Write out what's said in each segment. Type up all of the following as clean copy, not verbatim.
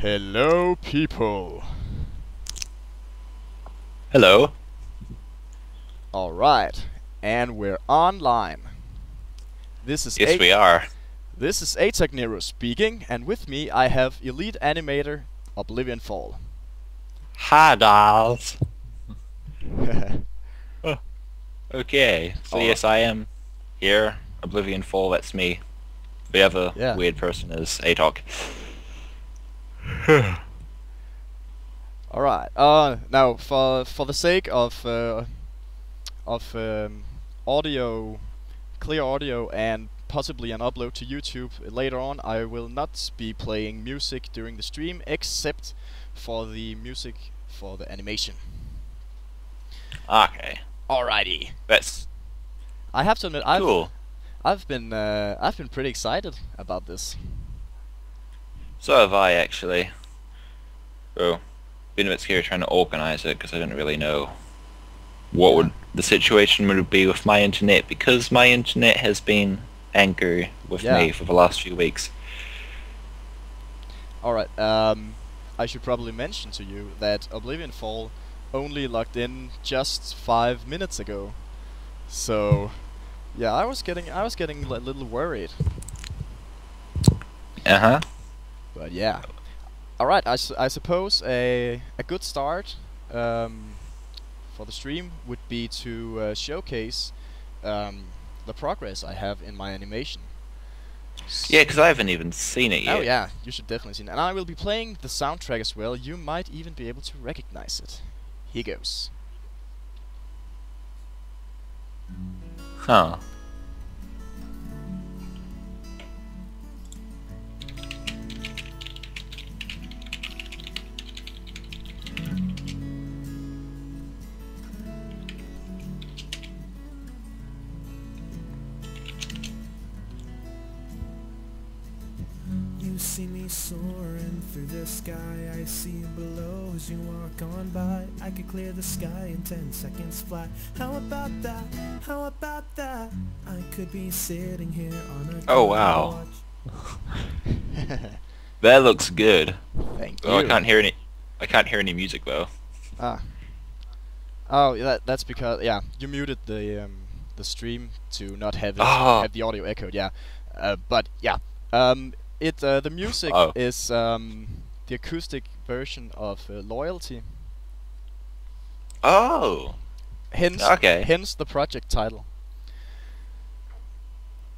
Hello, people. Hello. Alright, and we're online. This is Yes, we are. This is AtokNiiro speaking, and with me I have elite animator OblivionFall. Hi, dolls. Okay, so yes, I am here. OblivionFall, that's me. The other Yeah. weird person is Atok. Alright. Now for the sake of audio, clear audio, and possibly an upload to YouTube later on, I will not be playing music during the stream, except for the music for the animation. Okay. Alrighty. That's I have to admit, cool. I've been pretty excited about this. So have I, actually. Oh, been a bit scary trying to organize it because I didn't really know what the situation would be with my internet, because my internet has been angry with me for the last few weeks. Alright, I should probably mention to you that OblivionFall only logged in just 5 minutes ago. So, yeah, I was getting a little worried. Uh-huh. But yeah. Alright, I suppose a good start for the stream would be to showcase the progress I have in my animation. Yeah, because I haven't even seen it yet. Oh yeah, you should definitely see it. And I will be playing the soundtrack as well. You might even be able to recognize it. Here goes. Huh. You see me soaring through the sky, I see you below as you walk on by. I could clear the sky in 10 seconds flat. How about that? How about that? I could be sitting here on a Oh wow. That looks good. Thank Oh, you. I can't hear any music though. Ah. Oh, that's because you muted the stream to not have it, have the audio echoed. Yeah. But yeah. The music is the acoustic version of Loyalty. Oh. Hence the project title.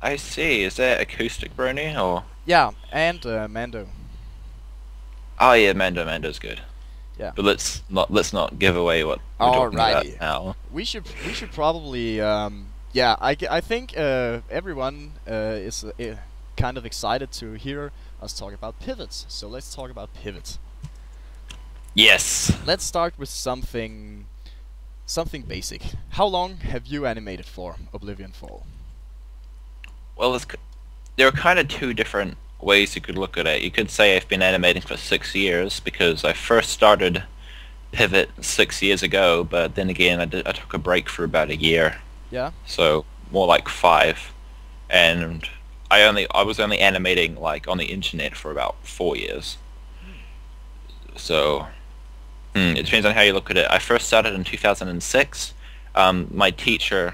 I see. Is that acoustic, Brony, or? Yeah, and Mando. Oh yeah, Mando's good. Yeah. But let's not give away what we're talking about now. We should probably yeah, I think everyone is kind of excited to hear us talk about pivots. So let's talk about pivots. Yes. Let's start with something basic. How long have you animated for OblivionFall? Well, there are kind of two different ways you could look at it. You could say I've been animating for 6 years because I first started Pivot 6 years ago, but then again I took a break for about a year. Yeah. So more like 5, and I was only animating like on the internet for about 4 years. So it depends on how you look at it. I first started in 2006. My teacher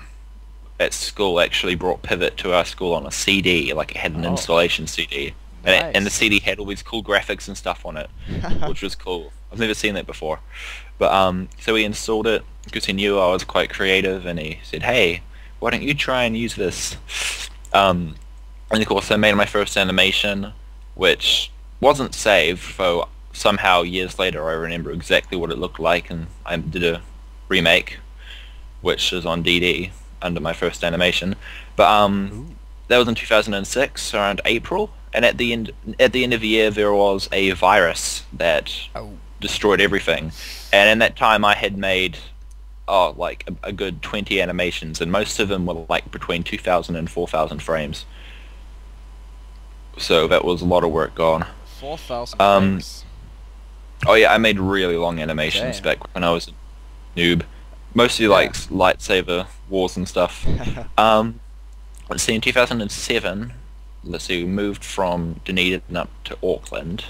at school actually brought Pivot to our school on a CD, like it had an installation CD. Nice. And the CD had all these cool graphics and stuff on it, which was cool. I've never seen that before. But so we installed it because he knew I was quite creative, and he said, "Hey, why don't you try and use this?" And of course I made my first animation, which wasn't saved, so somehow years later I remember exactly what it looked like, and I did a remake, which is on DD under my first animation. But that was in 2006, around April, and at the end of the year there was a virus that destroyed everything, and in that time I had made like a good 20 animations, and most of them were like between 2,000 and 4,000 frames. So that was a lot of work gone. 4,000 frames. Oh yeah, I made really long animations back when I was a noob. Mostly like lightsaber wars and stuff. Let's see, in 2007, we moved from Dunedin up to Auckland.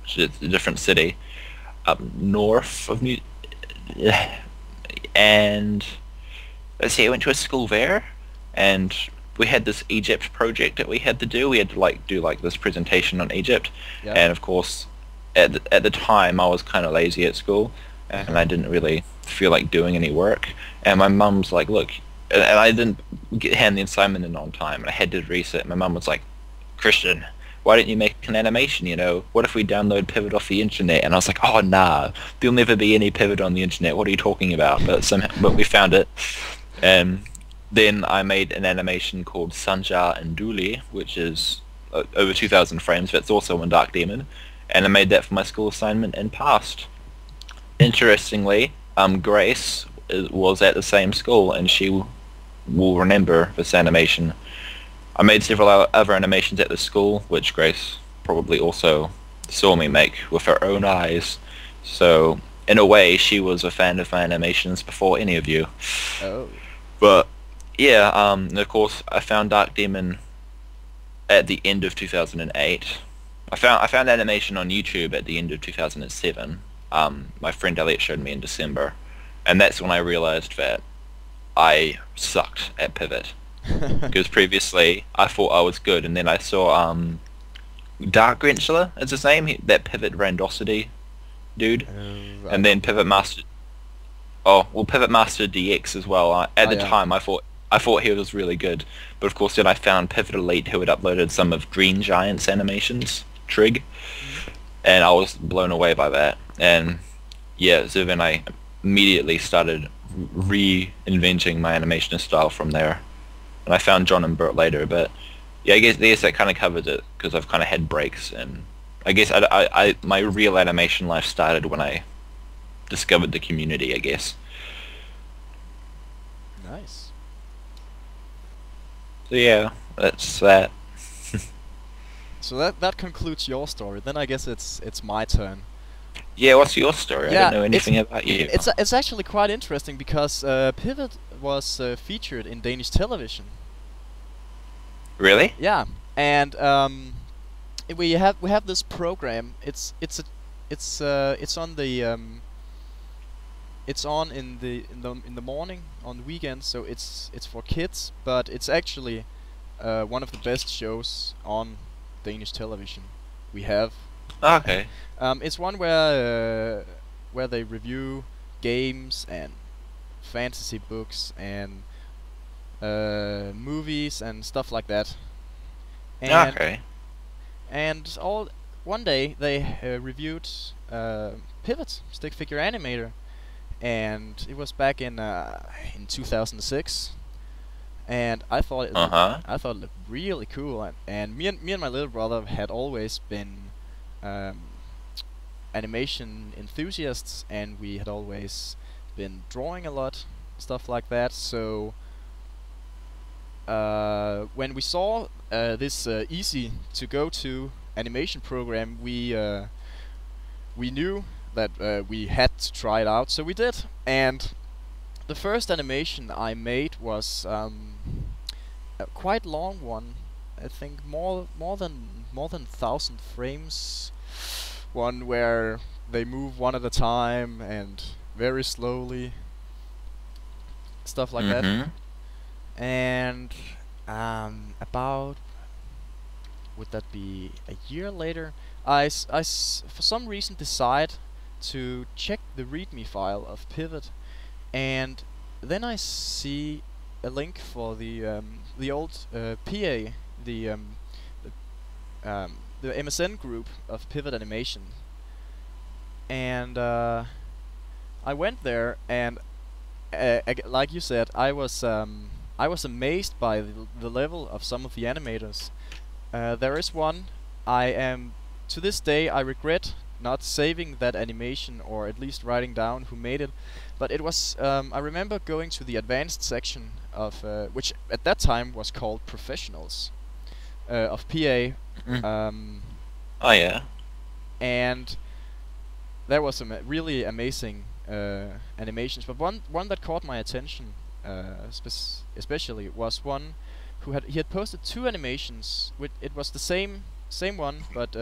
It's a different city up north of New. And let's see, I went to a school there, and we had this Egypt project that we had to do. We had to do this presentation on Egypt, and of course, at the time I was kind of lazy at school, and I didn't really feel like doing any work. And my mum's like, look, and I didn't hand the assignment in on time, and I had to reset. My mum was like, Christian, why don't you make an animation, you know? What if we download Pivot off the internet? And I was like, oh, nah, there'll never be any Pivot on the internet. What are you talking about? But we found it. And then I made an animation called Sanjar and Dooley, which is over 2,000 frames. That's also in Dark Demon. And I made that for my school assignment and passed. Interestingly, Grace was at the same school, and she will remember this animation. I made several other animations at the school, which Grace probably also saw me make with her own eyes. So, in a way, she was a fan of my animations before any of you. Oh. But, yeah, and of course, I found Dark Demon at the end of 2008. I found animation on YouTube at the end of 2007. My friend Elliot showed me in December. And that's when I realized that I sucked at Pivot. Because previously I thought I was good, and then I saw Dark Grenchler is his name, that Pivot Randosity dude, and then Pivot Master. Oh well, Pivot Master DX as well. At the time, I thought he was really good, but of course then I found Pivot Elite, who had uploaded some of Green Giant's animations, Trig, and I was blown away by that. And yeah, so then I immediately started reinventing my animation style from there. And I found John and Bert later, but yeah, I guess that kind of covers it, because I've kind of had breaks, and I guess my real animation life started when I discovered the community, I guess. Nice. So yeah, that's that. So that concludes your story. Then I guess it's my turn. Yeah, what's your story? Yeah, I don't know anything about you. It's actually quite interesting, because Pivot was featured in Danish television. Really? Yeah, and we have this program. It's on the it's on in the morning on the weekends, so it's for kids, but it's actually one of the best shows on Danish television we have. Okay. It's one where they review games and fantasy books and movies and stuff like that. And okay. And one day they reviewed Pivot, stick figure animator, and it was back in 2006. And I thought it looked really cool, and me and my little brother had always been animation enthusiasts, and we had always been drawing a lot, stuff like that. So when we saw this easy to go to animation program, we knew that we had to try it out, so we did. And the first animation I made was a quite long one. I think more than 1,000 frames. One where they move one at a time and very slowly, stuff like that. And about, would that be a year later, I for some reason decide to check the README file of Pivot, and then I see a link for the old PA, the MSN group of Pivot Animation, and I went there, and like you said, I was amazed by the level of some of the animators. There is one to this day I regret not saving that animation, or at least writing down who made it, but it was I remember going to the advanced section of which at that time was called Professionals of PA. Oh yeah. And there was some really amazing animations, but one that caught my attention especially was one who he had posted two animations. It was the same one, but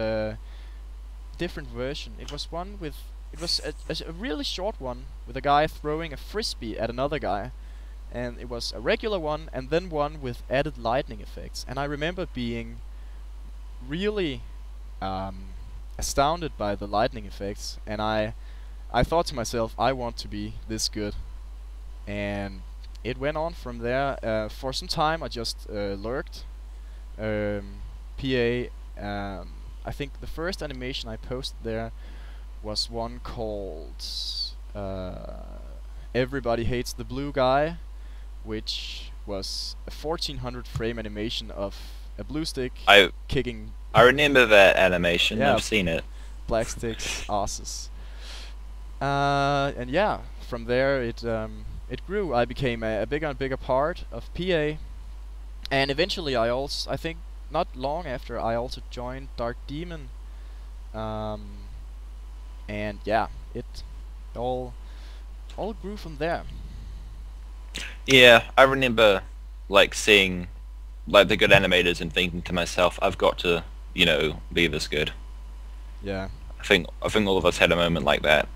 different version. It was one with it was a really short one with a guy throwing a frisbee at another guy, and it was a regular one and then one with added lightning effects. And I remember being really astounded by the lightning effects, and I thought to myself, I want to be this good. And it went on from there. For some time I just lurked. PA. I think the first animation I posted there was one called Everybody Hates the Blue Guy, which was a 1400 frame animation of a blue stick kicking. I remember that animation. Yeah, I've seen it. Black sticks, asses. And yeah, from there it grew. I became a bigger and bigger part of PA, and eventually I think not long after I also joined Dark Demon, and yeah, it all grew from there. Yeah, I remember like seeing like the good animators and thinking to myself, I've got to, you know, be this good. Yeah. I think all of us had a moment like that.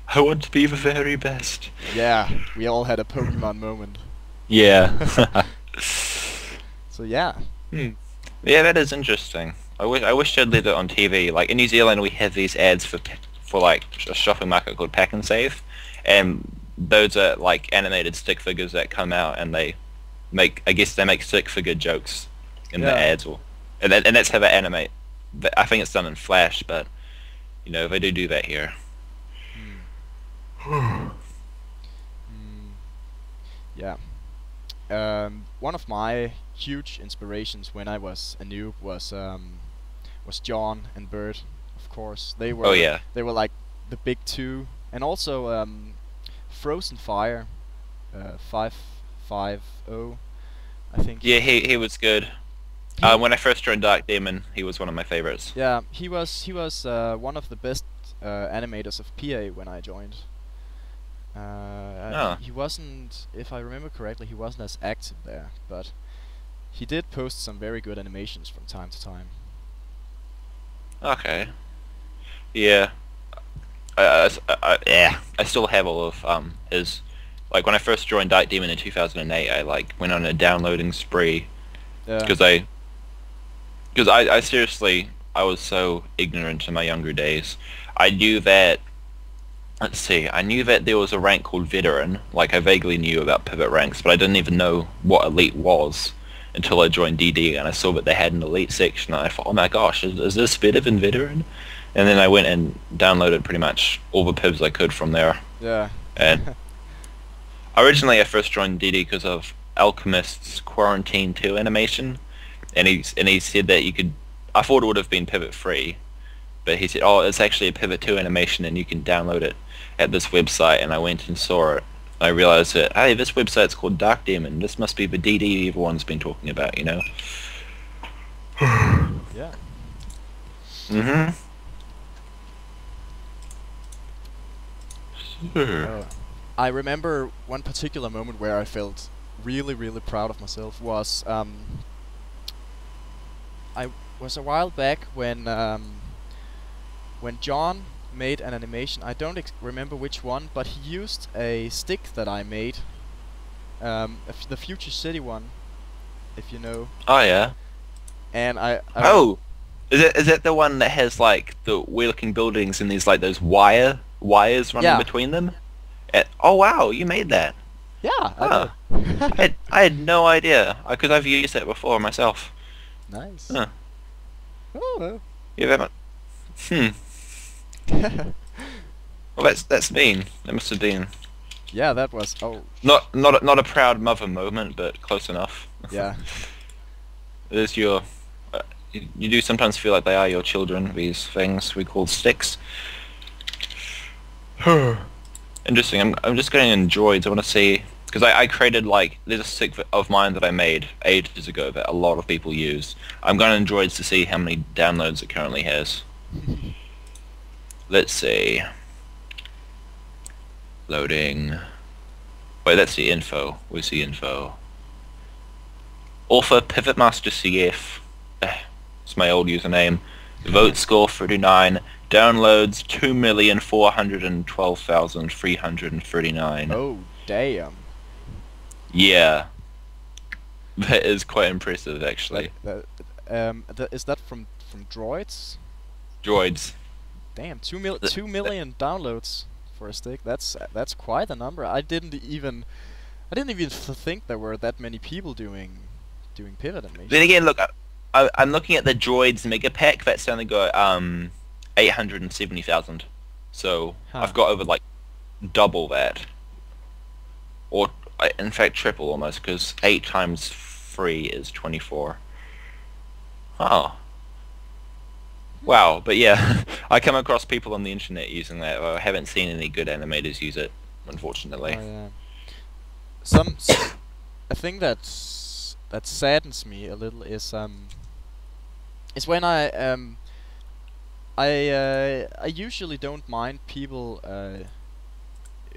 I want to be the very best. Yeah, we all had a Pokemon moment. Yeah. So yeah. Yeah, that is interesting. I wish I'd lived it on TV. Like in New Zealand, we have these ads for like a shopping market called Pack and Save, and those are like animated stick figures that come out, and they make stick figure jokes in the ads, and that's how they animate. I think it's done in Flash, but you know they do that here. Yeah. One of my huge inspirations when I was a noob was John and Bert, of course. They were they were like the big two, and also Frozen Fire, 550, I think. Yeah, he was good. When I first joined Dark Demon, he was one of my favorites. Yeah, he was one of the best animators of PA when I joined. He wasn't, if I remember correctly, he wasn't as active there, but he did post some very good animations from time to time. Okay. Yeah. I still have all of his. Like when I first joined Dark Demon in 2008, I like went on a downloading spree because I seriously, I was so ignorant in my younger days. I knew that. Let's see, I knew that there was a rank called Veteran. Like I vaguely knew about pivot ranks, but I didn't even know what Elite was until I joined DD, and I saw that they had an Elite section, and I thought, oh my gosh, is this better than Veteran? And then I went and downloaded pretty much all the pivs I could from there. Yeah. And originally I first joined DD because of Alchemist's Quarantine 2 animation, and he said that you could. I thought it would have been pivot free, but he said, oh, it's actually a pivot 2 animation, and you can download it at this website. And I went and saw it. I realized that, hey, this website's called Dark Demon. This must be the DD everyone's been talking about, you know? Yeah. Mm-hmm. Sure. I remember one particular moment where I felt really, really proud of myself was I was a while back when John made an animation. I don't remember which one, but he used a stick that I made, the Future City one, if you know. Oh yeah. And oh, is that the one that has like the weird-looking buildings and there's like those wires running between them? Oh wow, you made that. Yeah. Huh. I had no idea because I've used that before myself. Nice. Huh. Oh. Yeah, that. Well, that's mean. That must have been. Yeah, that was. Oh. Not a proud mother moment, but close enough. Yeah. It is your. You do sometimes feel like they are your children. These things we call sticks. Interesting. I'm just getting in droids. I want to see because I created like there's a stick of mine that I made ages ago that a lot of people use. I'm going in droids to see how many downloads it currently has. Let's see. Loading. Wait, that's the info. Where's the info? Author Pivotmaster CF. It's my old username. Vote score 39. Downloads 2,412,339. Oh, damn. Yeah. That is quite impressive, actually. Is that from droids? Droids. Damn, 2 million downloads for a stick. That's quite a number. I didn't even think there were that many people doing pivot animation. Then again, look, I'm looking at the Droids Mega Pack. That's only got 870,000. So I've got over like double that, or in fact triple almost, because 8 times 3 is 24. Oh. Wow, but yeah, I come across people on the internet using that. I haven't seen any good animators use it, unfortunately. Oh, yeah. A thing that saddens me a little is when I usually don't mind people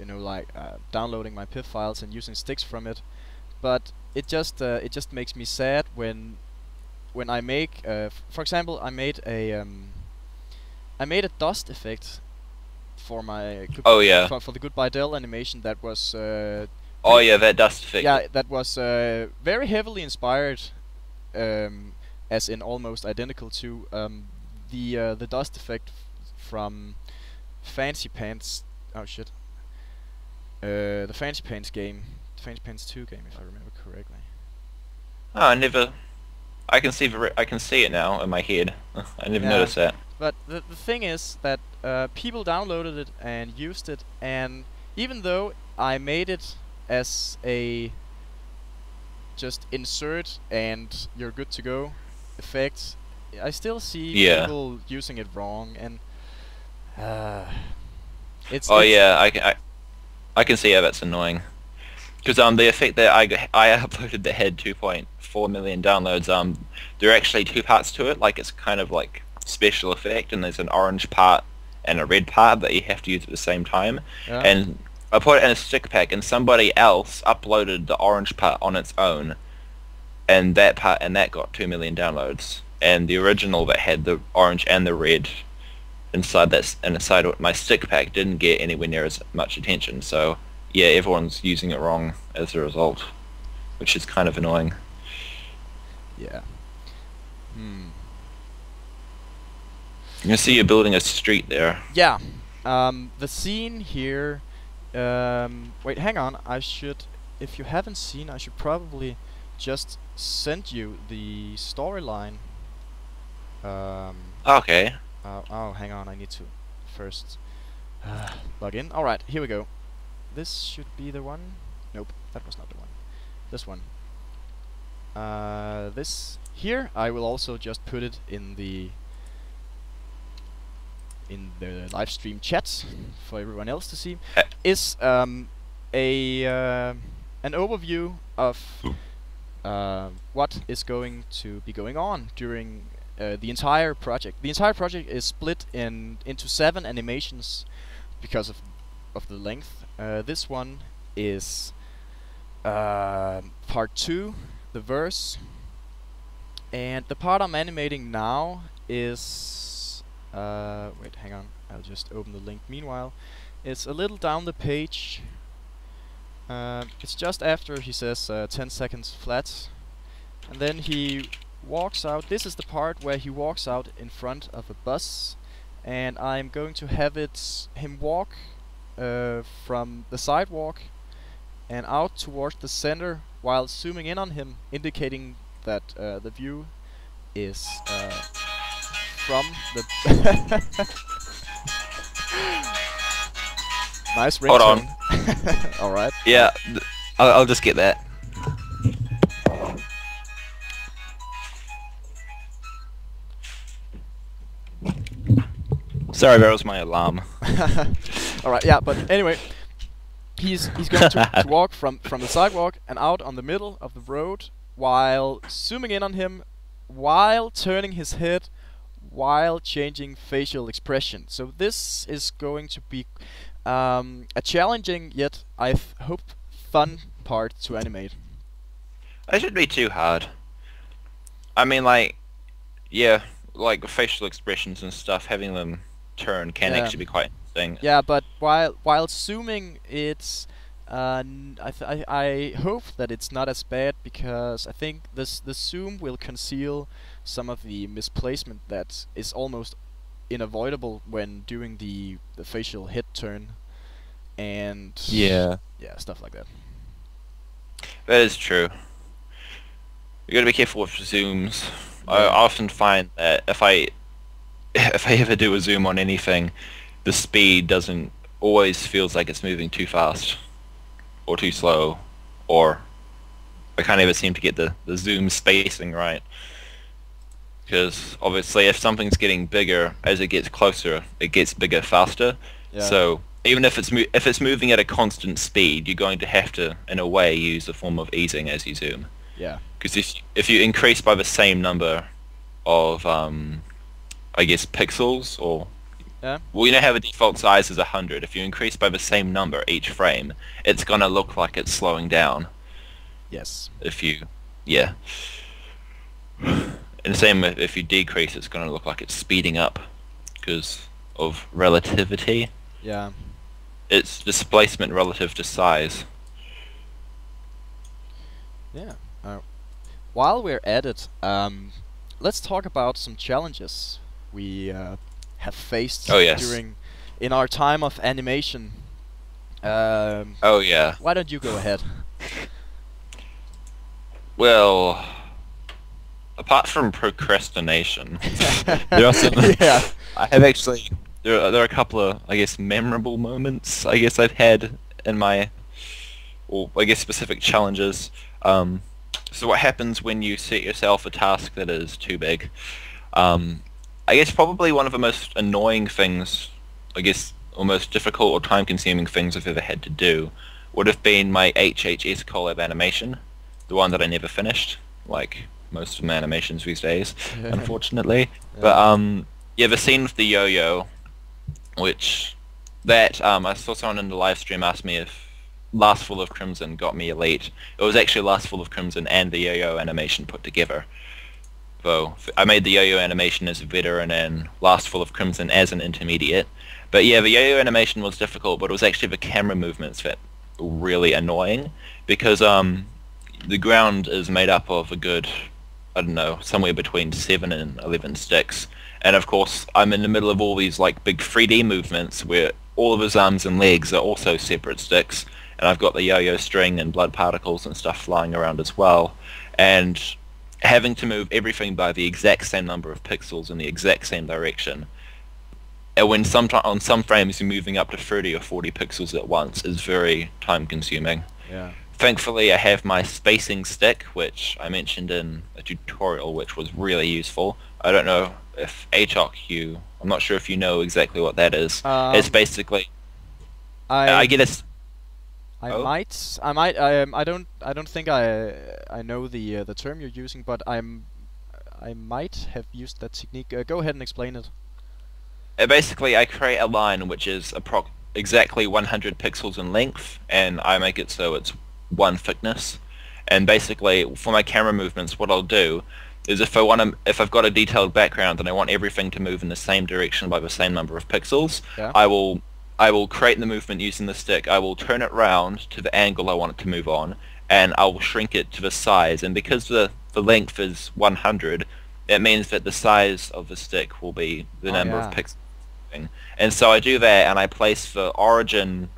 like downloading my PIF files and using sticks from it, but it just makes me sad when I make for example, I made a dust effect for my oh yeah, for the Goodbye Dell animation that was oh yeah, that dust effect. Yeah, that was very heavily inspired, as in almost identical to the dust effect from Fancy Pants. Oh shit. The Fancy Pants game, Fancy Pants 2 game, if I remember correctly. Oh, I can see it now in my head. I never noticed that. But the thing is that people downloaded it and used it, and even though I made it as a just insert and you're good to go effect, I still see people using it wrong, and I can see how that's annoying. Because the effect that I uploaded that had 2.4 million downloads, there are actually 2 parts to it. Like, it's kind of like special effect, and there's an orange part and a red part that you have to use at the same time. Yeah. And I put it in a sticker pack, and somebody else uploaded the orange part on its own, and that got 2 million downloads. And the original that had the orange and the red inside my sticker pack didn't get anywhere near as much attention. So yeah, everyone's using it wrong as a result, which is kind of annoying. Yeah. You see, you're building a street there. Yeah. The scene here. Wait, hang on. If you haven't seen, I should probably just send you the storyline. Okay. Oh, hang on. I need to first log in. All right, here we go. This should be the one. Nope, that was not the one. This one. This here, I will also just put it in the live stream chat for everyone else to see. Is an overview of what is going to be going on during the entire project. The entire project is split into 7 animations because of the length. This one is part 2, the verse, and the part I'm animating now is wait, hang on, I'll just open the link meanwhile. It's a little down the page. It's just after he says 10 seconds flat, and then he walks out. This is the part where he walks out in front of a bus, and I'm going to have him walk from the sidewalk and out towards the center while zooming in on him, indicating that the view is from the nice ringtone. Hold on. Alright. Yeah, I'll just get that. Sorry, that was my alarm. Alright, yeah, but anyway, he's going to walk from the sidewalk and out on the middle of the road while zooming in on him, while turning his head, while changing facial expression. So this is going to be a challenging yet, I hope, fun part to animate. It shouldn't be too hard. I mean, like, yeah, like facial expressions and stuff, having them turn can actually be quite interesting. Yeah, but while zooming, it's I hope that it's not as bad, because I think the zoom will conceal some of the misplacement that is almost unavoidable when doing the facial head turn and yeah, stuff like that. That is true. You gotta be careful with zooms. Yeah. I often find that if I ever do a zoom on anything, the speed doesn't always feels like it's moving too fast or too slow, or I can't ever seem to get the zoom spacing right. Because obviously if something's getting bigger as it gets closer, it gets bigger faster. Yeah. So even if it's moving at a constant speed, you're going to have to, in a way, use a form of easing as you zoom. Yeah. Because if you increase by the same number of I guess pixels, or well, you know how the default size is 100. If you increase by the same number each frame, it's gonna look like it's slowing down. Yes. If you, yeah. And the same if you decrease, it's gonna look like it's speeding up because of relativity. Yeah. It's displacement relative to size. Yeah. While we're at it, let's talk about some challenges we have faced in our time of animation. Oh yeah. Why don't you go ahead? Well, apart from procrastination, there are some. Yeah. I have actually. There are a couple of, I guess, memorable moments I guess I've had in my, or I guess specific challenges. So what happens when you set yourself a task that is too big? I guess probably one of the most annoying things, I guess, or most difficult or time-consuming things I've ever had to do would have been my HHS Collab animation, the one that I never finished, like most of my animations these days, unfortunately. Yeah. But yeah, the scene with the yo-yo, which I saw someone in the live stream ask me if Last Full of Crimson got me elite. It was actually Last Full of Crimson and the yo-yo animation put together. So I made the yo-yo animation as a veteran and Last Full of Crimson as an intermediate. But yeah, the yo-yo animation was difficult, but it was actually the camera movements that were really annoying, because the ground is made up of a good, I don't know, somewhere between 7 and 11 sticks. And of course, I'm in the middle of all these like big 3D movements where all of his arms and legs are also separate sticks, and I've got the yo-yo string and blood particles and stuff flying around as well, and having to move everything by the exact same number of pixels in the exact same direction. And when on some frames you're moving up to 30 or 40 pixels at once is very time consuming. Yeah. Thankfully I have my spacing stick, which I mentioned in a tutorial, which was really useful. I don't know if I'm not sure if you know exactly what that is. It's basically I get a I don't think I know the term you're using, but I might have used that technique. Go ahead and explain it. Basically, I create a line which is exactly 100 pixels in length, and I make it so it's one thickness. And basically, for my camera movements, what I'll do is if I've got a detailed background and I want everything to move in the same direction by the same number of pixels, yeah. I will create the movement using the stick. I will turn it round to the angle I want it to move on, and I will shrink it to the size. And because the length is 100, it means that the size of the stick will be the number of pixels. And so I do that, and I place the origin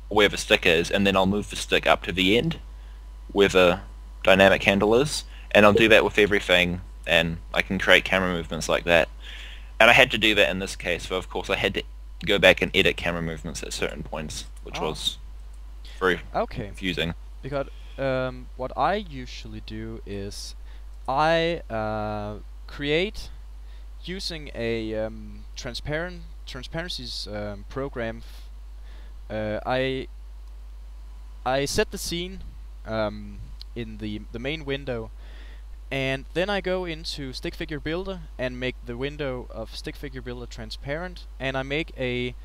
where the stick is, and then I'll move the stick up to the end where the dynamic handle is, and I'll do that with everything, and I can create camera movements like that. And I had to do that in this case, so of course I had to go back and edit camera movements at certain points, which was very confusing. Because what I usually do is I create using a transparencies program. I set the scene in the main window, and then I go into Stick Figure Builder and make the window of Stick Figure Builder transparent, and I make a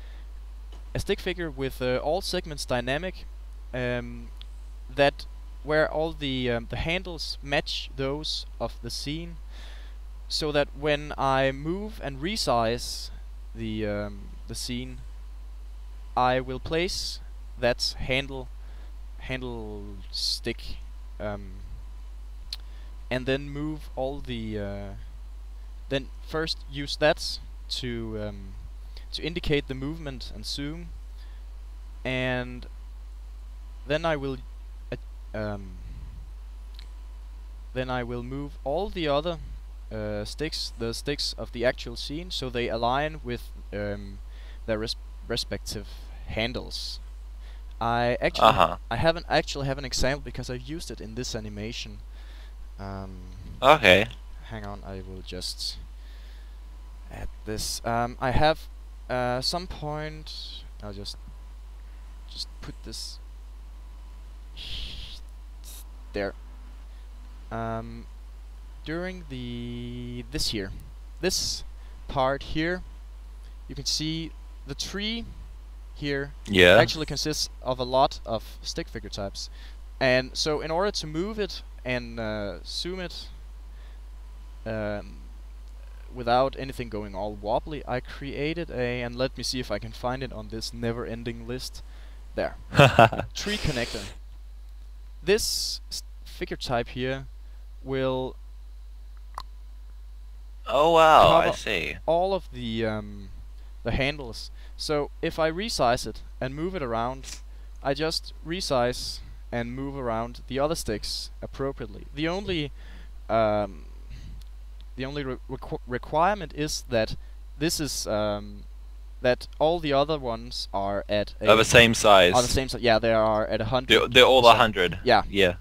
stick figure with all segments dynamic, that where all the handles match those of the scene. so that when I move and resize the scene, I will place that handle stick, and then move all the then first use that to indicate the movement and zoom, and then I will move all the other sticks, the sticks of the actual scene, so they align with their respective handles. I haven't actually have an example because I've used it in this animation. Okay. Hang on, I will just add this. I have some point. I'll just put this there. During this part here, you can see the tree here actually consists of a lot of stick figure types, and so in order to move it and zoom it without anything going all wobbly, I created and let me see if I can find it on this never-ending list. There. Tree connector. This figure type here will I see. all of the handles. So if I resize it and move it around, I just resize and move around the other sticks appropriately. The only requirement is that this is that all the other ones are at the same size. Are the same size. Yeah, they are at 100. They're all 100. Yeah. Yeah.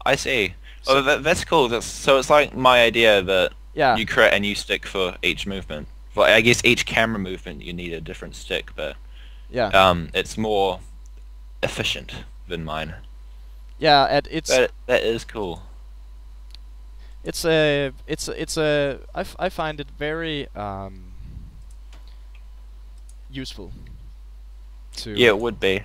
I see. So that's cool. So it's like my idea that you create a new stick for each movement. Well, I guess each camera movement you need a different stick, but it's more efficient than mine. Yeah, and it's that is cool. I find it very useful. Yeah, it would be.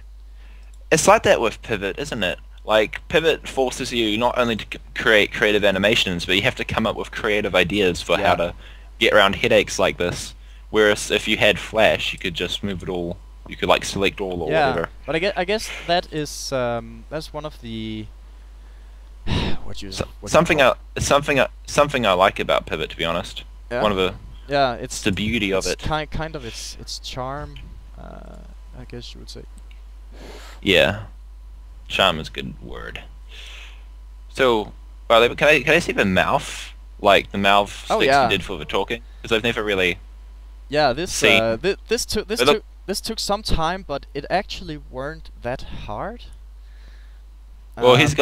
It's like that with Pivot, isn't it? Like, Pivot forces you not only to create creative animations, but you have to come up with creative ideas for how to get around headaches like this. Whereas if you had Flash, you could just move it all. You could like select all or whatever. But I guess that is that's one of the something I like about Pivot, to be honest. Yeah. One of the it's the beauty of it. Kind of its charm, I guess you would say. Yeah. Charm is a good word. So, can I see the mouth? Like the mouth sticks you did for the talking? Because I've never really. Yeah, this took some time, but it actually weren't that hard. Well, he's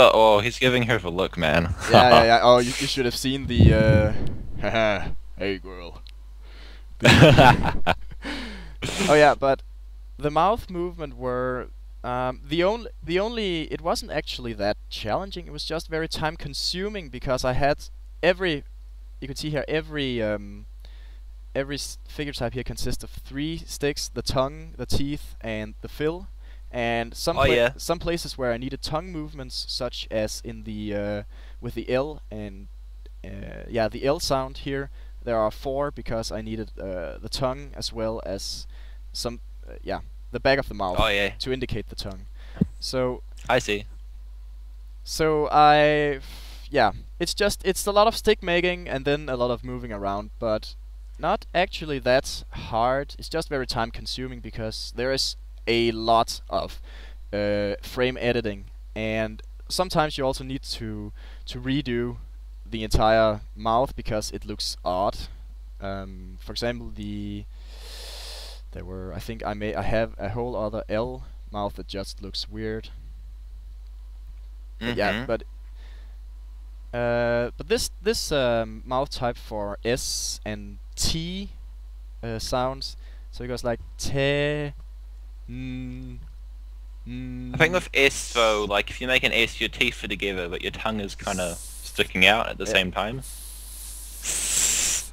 giving her the look, man. yeah. Oh, you should have seen the haha, hey girl. Oh yeah, but the mouth movement were the only it wasn't actually that challenging. It was just very time consuming because I had you can see here every figure type here consists of 3 sticks: the tongue, the teeth, and the fill. And some places where I needed tongue movements, such as in the with the L and the L sound here, there are 4 because I needed the tongue as well as some the back of the mouth to indicate the tongue. So I see. So it's a lot of stick making and then a lot of moving around, but not actually that hard. It's just very time consuming because there is a lot of frame editing, and sometimes you also need to redo the entire mouth because it looks odd. For example, I have a whole other L mouth that just looks weird. Mm-hmm. But this mouth type for S and T sounds, so it goes like te. I think with S though, like if you make an S, your teeth are together, but your tongue is kind of sticking out at the same time.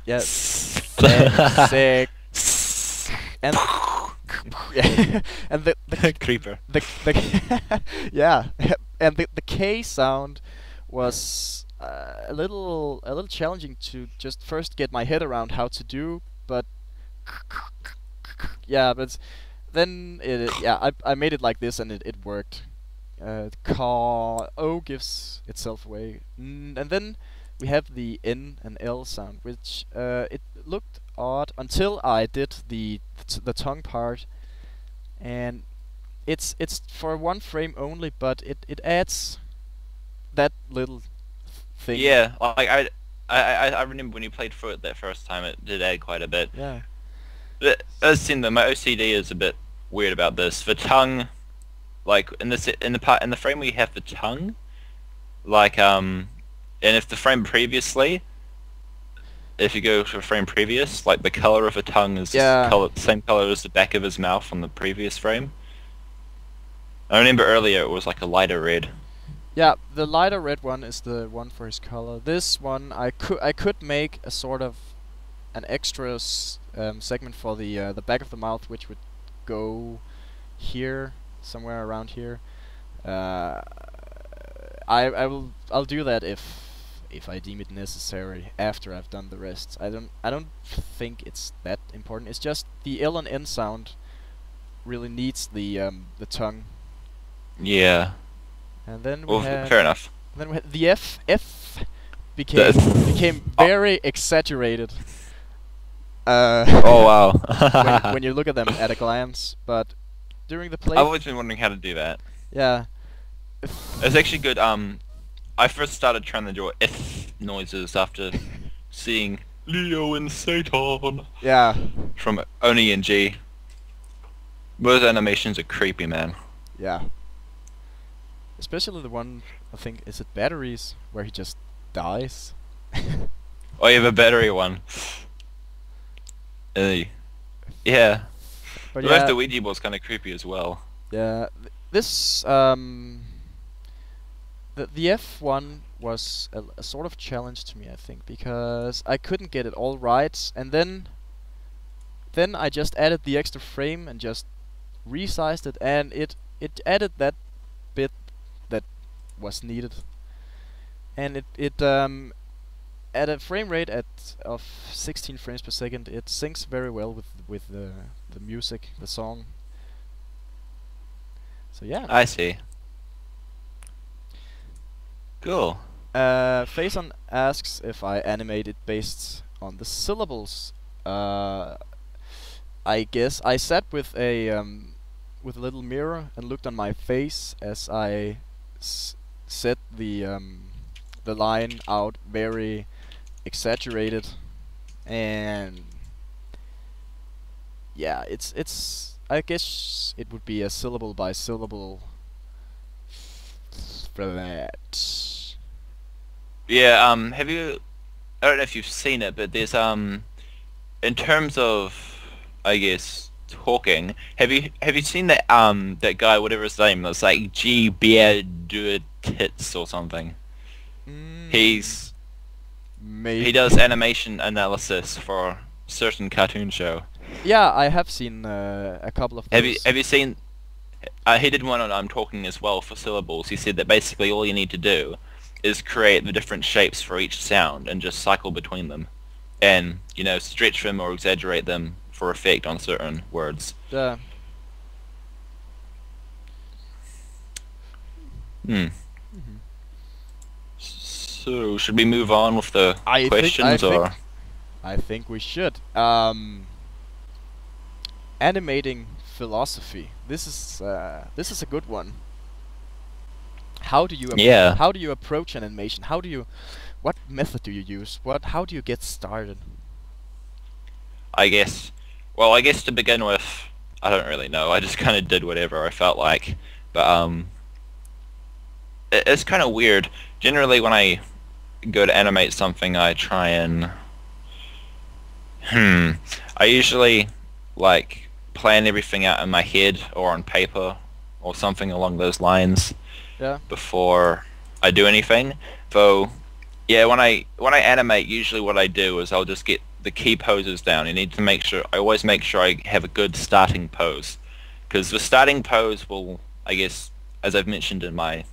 Yeah. Sick. And and the creeper. The and the K sound was a little challenging to just first get my head around how to do, but yeah, but then I made it like this and it worked. O gives itself away, and then we have the N and L sound, which it looked odd until I did the tongue part, and it's for one frame only, but it adds that little thing. Yeah, like I remember when you played through it that first time, it did add quite a bit. Yeah. But as seen though, my OCD is a bit weird about this. The tongue, like in the frame where you have the tongue, like and if the frame previously, if you go to a frame previous, like the color of the tongue is same color as the back of his mouth on the previous frame. I remember earlier it was like a lighter red. Yeah, the lighter red one is the one for his color. This one I could make a sort of an extra segment for the back of the mouth, which would go here, somewhere around here. I'll do that if I deem it necessary after I've done the rest. I don't think it's that important. It's just the L and N sound really needs the tongue. Yeah. And then well, fair enough. Then we had the F became very exaggerated. Oh wow. when you look at them at a glance, but during the play, I've always been wondering how to do that. Yeah. It's actually good. I first started trying to do F noises after seeing Leo and Satan. Yeah. From Oni and G. Those animations are creepy, man. Yeah. Especially the one, I think, is it Batteries, where he just dies? Oh, you have a battery one. Yeah. But the rest of the Ouija board's kind of creepy as well. Yeah. This, the F one was a sort of challenge to me, I think, because I couldn't get it all right, and then I just added the extra frame and just resized it, and it added that bit that was needed, and it at a frame rate of 16 frames per second, it syncs very well with the music, the song. So yeah. I see. Cool. Faison asks if I animate it based on the syllables. I guess I sat with a little mirror and looked on my face as I said the line out very exaggerated, and yeah, it's I guess it would be a syllable by syllable flat. Yeah, have you, I don't know if you've seen it, but there's in terms of, I guess, talking, have you seen that that guy, whatever his name is, like G Bear Do Tits or something? He's he does animation analysis for a certain cartoon show. Yeah, I have seen a couple of those. Have you seen? He did one on I'm Talking as well for syllables. He said that basically all you need to do is create the different shapes for each sound and just cycle between them, and you know, stretch them or exaggerate them for effect on certain words. Yeah. So should we move on with the questions, or? I think we should. Animating philosophy. This is a good one. How do you how do you approach an animation? What method do you use? How do you get started? I guess to begin with, I don't really know. I just kind of did whatever I felt like. But it's kind of weird. Generally, when I go to animate something, I try and I usually like plan everything out in my head or on paper or something along those lines. Yeah. Before I do anything. Though, yeah, when I animate, usually what I do is I'll just get the key poses down. I always make sure I have a good starting pose, because the starting pose will, I guess, as I've mentioned in my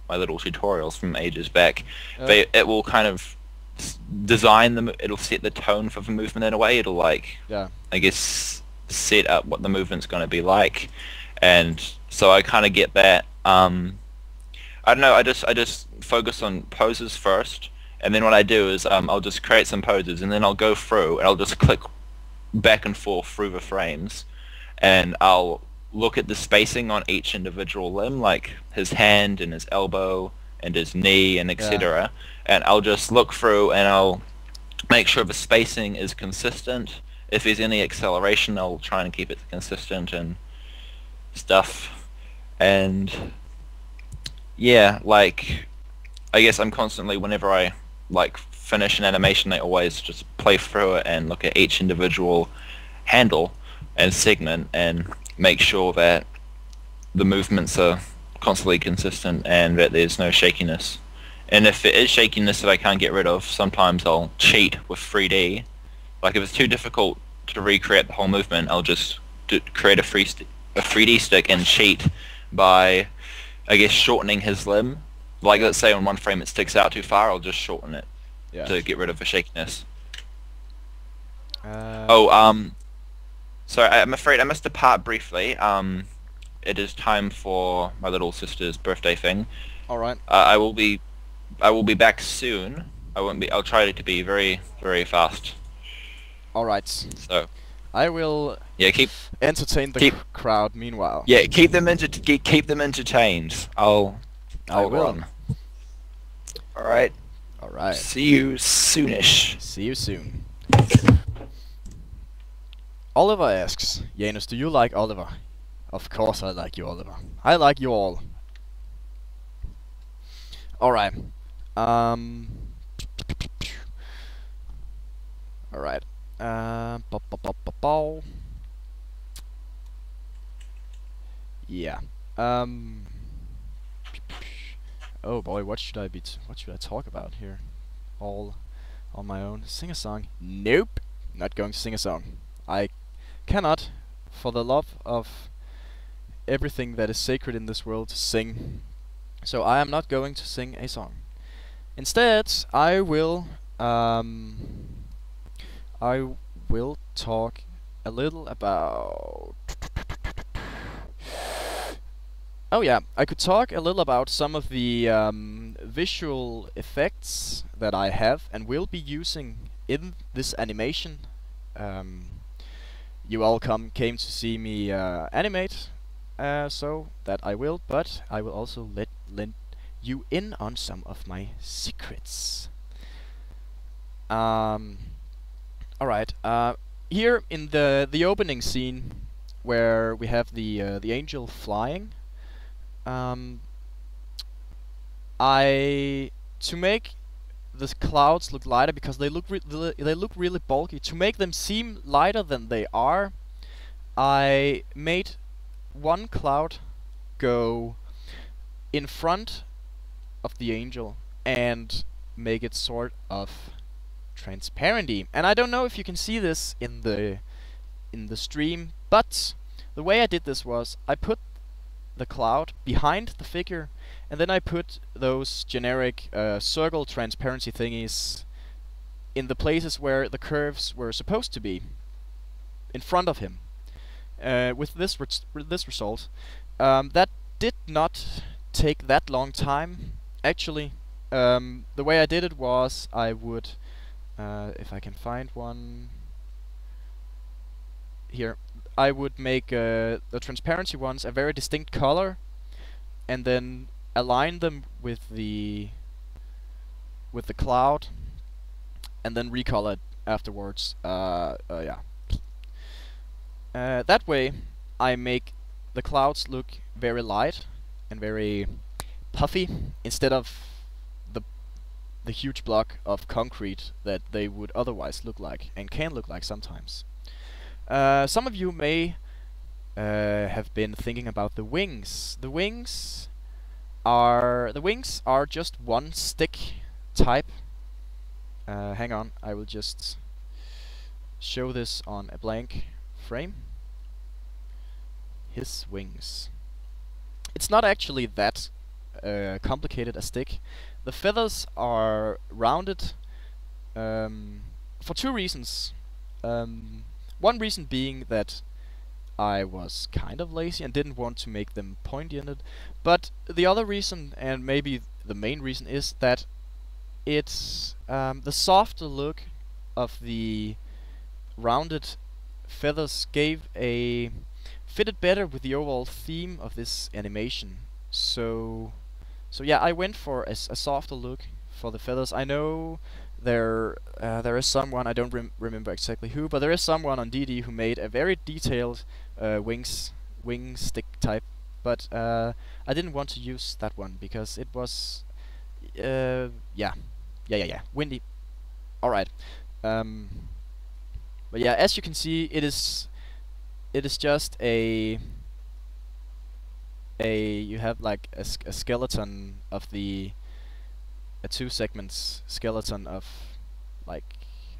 my little tutorials from ages back, it will kind of design it'll set the tone for the movement in a way. It'll like, I guess, set up what the movement's going to be like, and so I kind of get that. I don't know. I just focus on poses first, and then what I do is I'll just create some poses, and then I'll go through and I'll just click back and forth through the frames, and I'll look at the spacing on each individual limb, like his hand and his elbow and his knee and etc. And I'll just look through and I'll make sure the spacing is consistent. If there's any acceleration, I'll try and keep it consistent and stuff. And yeah, like, I guess I'm constantly, whenever I like finish an animation, I always just play through it and look at each individual handle and segment and make sure that the movements are constantly consistent and that there's no shakiness. And if there is shakiness that I can't get rid of, sometimes I'll cheat with 3D. Like if it's too difficult to recreate the whole movement, I'll just create a 3D stick and cheat by, I guess, shortening his limb. Like let's say on one frame it sticks out too far, I'll just shorten it to get rid of the shakiness. Sorry, I'm afraid I must depart briefly. It is time for my little sister's birthday thing. All right. I will be back soon. I'll try to be very, very fast. All right. So I will entertain the crowd meanwhile. Yeah, keep them entertained. I will. Run. All right. All right. See you soonish. See you soon. Oliver asks, Janus, do you like Oliver? Of course I like you, Oliver. I like you all. Alright. Alright. Yeah. Oh boy, what should I talk about here? All on my own. Sing a song? Nope. Not going to sing a song. I cannot, for the love of everything that is sacred in this world, sing. So I am not going to sing a song. Instead, I will talk a little about... Oh yeah, I could talk a little about some of the visual effects that I have and will be using in this animation. You all came to see me animate, so that I will, but I will also let you in on some of my secrets. Alright, here in the opening scene where we have the angel flying, to make the clouds look lighter, because they look really bulky. To make them seem lighter than they are, I made one cloud go in front of the angel and make it sort of transparency. And I don't know if you can see this in the stream, but the way I did this was I put the cloud behind the figure, and then I put those generic circle transparency thingies in the places where the curves were supposed to be, in front of him. With this result, that did not take that long time. Actually, the way I did it was I would, if I can find one here, I would make the transparency ones a very distinct color, and then align them with the cloud, and then recolor it afterwards. Yeah. That way, I make the clouds look very light and very puffy, instead of the huge block of concrete that they would otherwise look like, and can look like sometimes. Some of you may have been thinking about the wings. The wings are just one stick type. Hang on, I will just show this on a blank frame. His wings. It's not actually that complicated a stick. The feathers are rounded for two reasons. One reason being that I was kind of lazy and didn't want to make them pointy-ended, but the other reason, and maybe the main reason, is that it's the softer look of the rounded feathers fitted better with the overall theme of this animation. So yeah, I went for a softer look for the feathers. I know there is someone, I don't remember exactly who, but there is someone on DD who made a very detailed wing stick type, but I didn't want to use that one because it was yeah, windy. All right. But yeah, as you can see, it is just you have like a skeleton of a 2 segments skeleton of like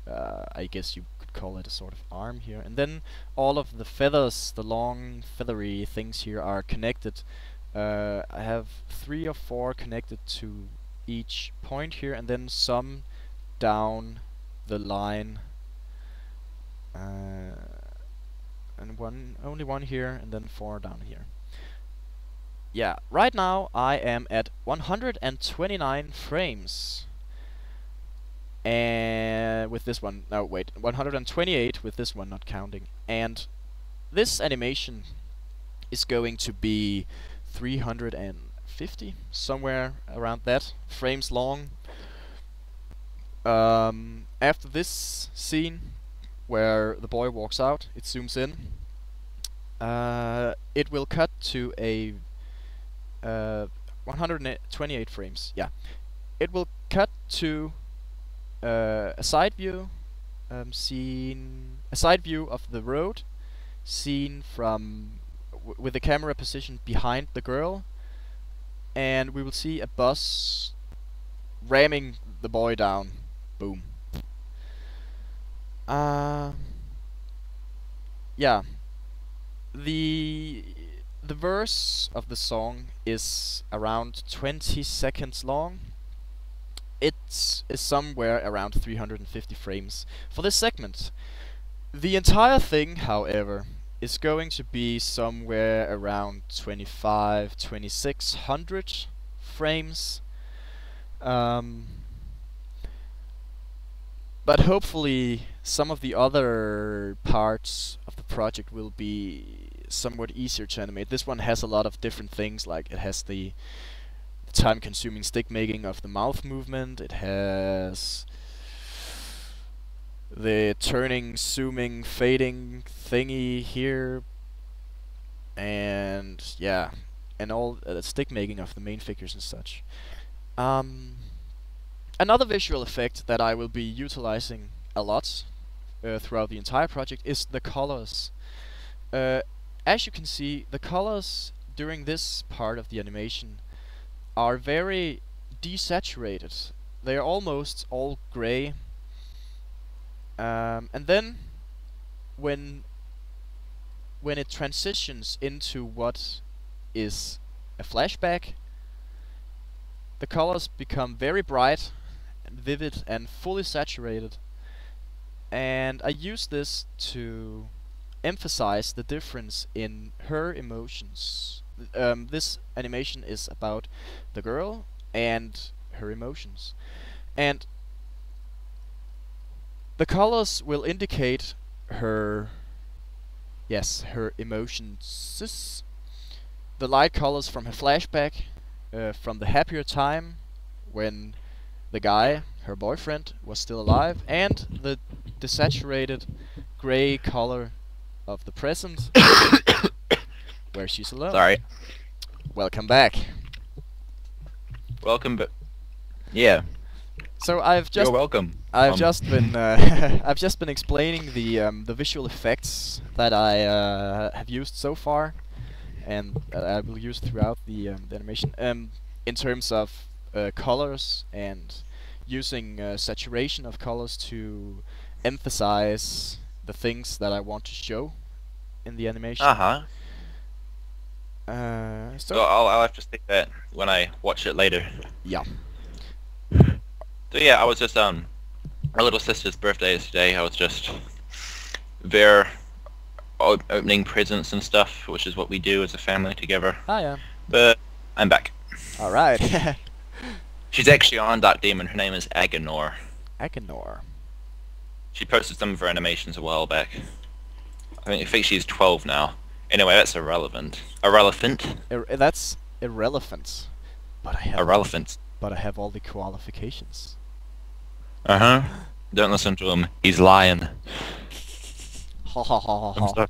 I guess you could call it a sort of arm here, and then all of the feathers, the long feathery things here, are connected. I have 3 or 4 connected to each point here, and then some down the line, and only one here, and then 4 down here. Yeah, right now I am at 129 frames. And with this one, no wait, 128 with this one not counting. And this animation is going to be 350, somewhere around that, frames long. After this scene, where the boy walks out, it zooms in. It will cut to a 128 frames. Yeah, it will cut to a side view, a side view of the road, seen from with the camera positioned behind the girl, and we will see a bus ramming the boy down. Boom. Yeah. The verse of the song is around 20 seconds long. It is somewhere around 350 frames for this segment. The entire thing, however, is going to be somewhere around 2600 frames. But hopefully some of the other parts of the project will be somewhat easier to animate. This one has a lot of different things, like it has the time-consuming stick making of the mouth movement, it has the turning, zooming, fading thingy here, and yeah, and all the stick making of the main figures and such. Another visual effect that I will be utilizing a lot throughout the entire project is the colors. As you can see, the colors during this part of the animation are very desaturated. They are almost all gray. And then when it transitions into what is a flashback, the colors become very bright and vivid and fully saturated. And I use this to emphasize the difference in her emotions. This animation is about the girl and her emotions. And the colors will indicate her emotions. The light colors from her flashback, from the happier time when the guy, her boyfriend, was still alive, and the desaturated gray color of the present where she's alone. Sorry. Welcome back. Welcome back. Yeah. So I've just You're welcome. I've just been I've just been explaining the visual effects that I have used so far, and I will use throughout the animation. In terms of colors and using saturation of colors to emphasize the things that I want to show in the animation. So I'll have to see that when I watch it later. Yeah. So yeah, I was just our little sister's birthday is today. I was just there opening presents and stuff, which is what we do as a family together. Ah, yeah. But I'm back. All right. She's actually on Dark Demon. Her name is AtokNiiro. AtokNiiro. She posted some of her animations a while back. I think she's 12 now. Anyway, that's irrelevant. Irrelevant? That's irrelevant. But I have. Irrelevant. But I have all the qualifications. Uh-huh. Don't listen to him. He's lying. Ha ha ha ha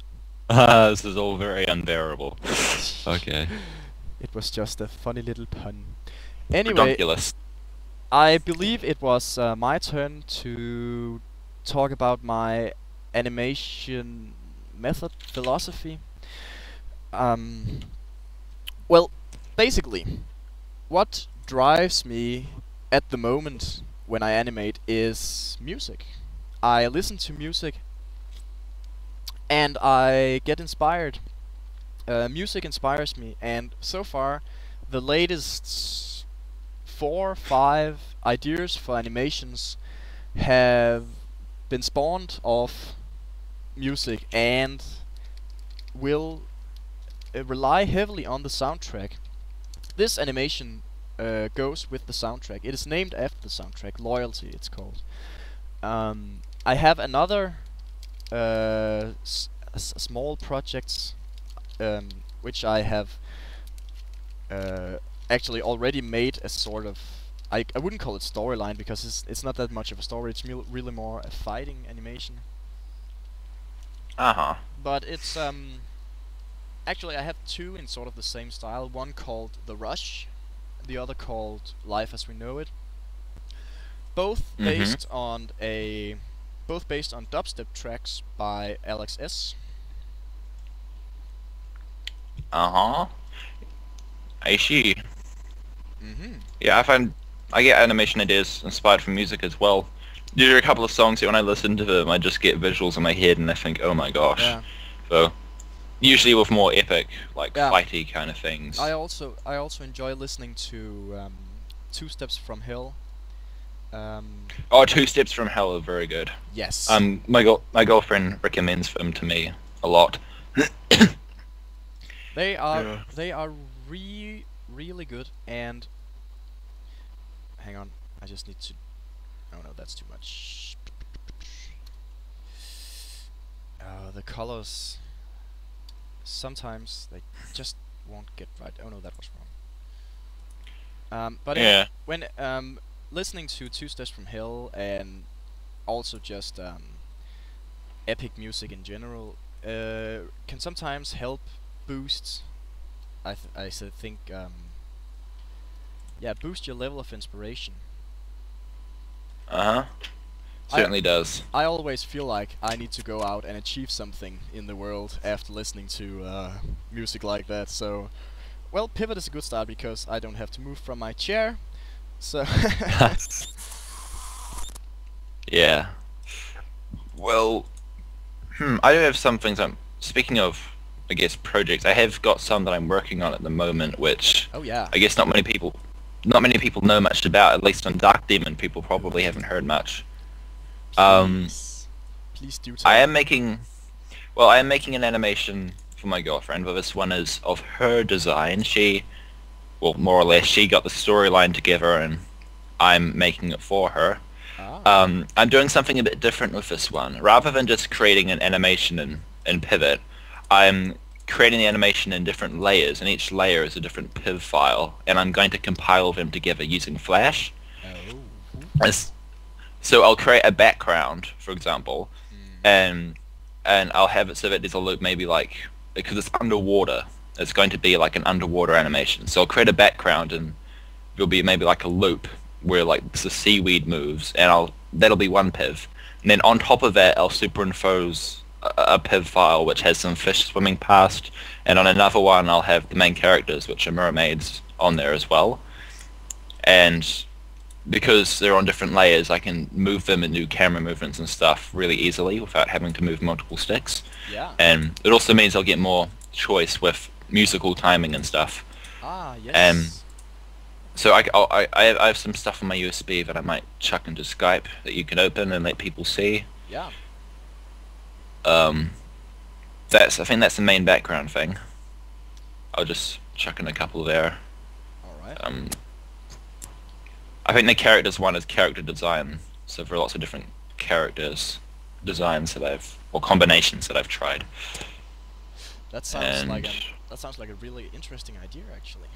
ha. This is all very unbearable. Okay. It was just a funny little pun. Anyway, Ridiculous. I believe it was my turn to talk about my animation method philosophy. Well, basically, what drives me at the moment when I animate is music. I listen to music and I get inspired. Music inspires me, and so far the latest 4 or 5 ideas for animations have been spawned off music and will rely heavily on the soundtrack. This animation goes with the soundtrack. It is named after the soundtrack. Loyalty, it's called. I have another small projects which I have actually already made a sort of, I wouldn't call it storyline because it's not that much of a story. It's really more a fighting animation. Uh-huh. But it's actually I have 2 in sort of the same style. One called The Rush, the other called Life as We Know It. Both based on dubstep tracks by Alex S. Uh-huh. I see. Mm-hmm. Yeah, I get animation ideas inspired from music as well. There are a couple of songs that when I listen to them, I just get visuals in my head and I think, oh my gosh. Yeah. So, usually with more epic, like Yeah. fighty kind of things. I also enjoy listening to Two Steps from Hell. Oh, Two Steps from Hell are very good. Yes. My girlfriend recommends them to me a lot. They are really good, and hang on, I just need to. Oh no, that's too much. The colors sometimes they just won't get right. Oh no, that was wrong. But Yeah. when listening to Two Steps from Hell and also just epic music in general can sometimes help boost. I think yeah, boost your level of inspiration. Uh-huh. Certainly does. I always feel like I need to go out and achieve something in the world after listening to music like that. So, well, Pivot is a good start because I don't have to move from my chair. So. Yeah. Well, I do have some things speaking of, I guess, projects. I have got some that I'm working on at the moment, which Oh yeah. I guess not many people know much about. At least on Dark Demon, people probably haven't heard much. Please do tell. I am making an animation for my girlfriend, but this one is of her design. Well, more or less, she got the storyline together, and I'm making it for her. Ah. I'm doing something a bit different with this one. Rather than just creating an animation in Pivot, I'm creating the animation in different layers, and each layer is a different PIV file, and I'm going to compile them together using Flash. Oh. So I'll create a background, for example, and I'll have it so that there's a loop, maybe like, because it's underwater, it's going to be like an underwater animation. So I'll create a background, and there'll be maybe like a loop where like the seaweed moves, and that'll be one PIV. And then on top of that, I'll superimpose a PIV file which has some fish swimming past, and on another one I'll have the main characters, which are mermaids, on there as well. And because they're on different layers, I can move them and do camera movements and stuff really easily without having to move multiple sticks. Yeah. And it also means I'll get more choice with musical timing and stuff. Ah, yes. So I have some stuff on my USB that I might chuck into Skype that you can open and let people see. Yeah. I think that's the main background thing. I'll just chuck in a couple there. Alright. I think the characters one is character design, so there are lots of different characters designs that or combinations that I've tried. That sounds like a really interesting idea, actually.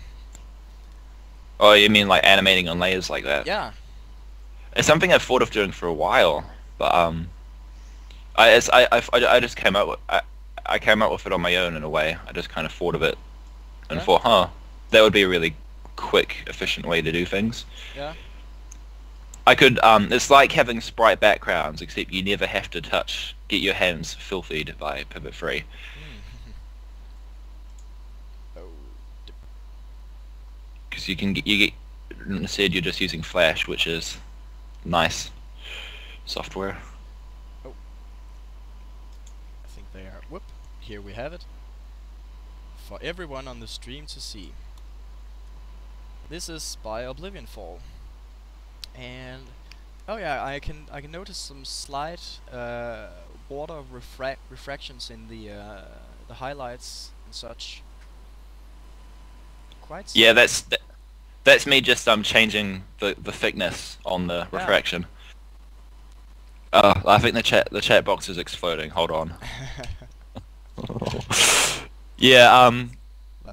Oh, you mean like animating on layers like that? Yeah. It's something I've thought of doing for a while, but I just came up with I came up with it on my own in a way. I just kind of thought of it and thought, that would be a really quick, efficient way to do things. Yeah. I could it's like having sprite backgrounds, except you never have to get your hands filthied by Pivot Free. Because you get instead you're just using Flash, which is nice software. Oh, I think they are. Whoop! Here we have it for everyone on the stream to see. This is by OblivionFall, and oh yeah, I can notice some slight water refractions in the highlights and such. Quite. Yeah, that's me just changing the thickness on the refraction. I think the chat box is exploding. Hold on. Yeah,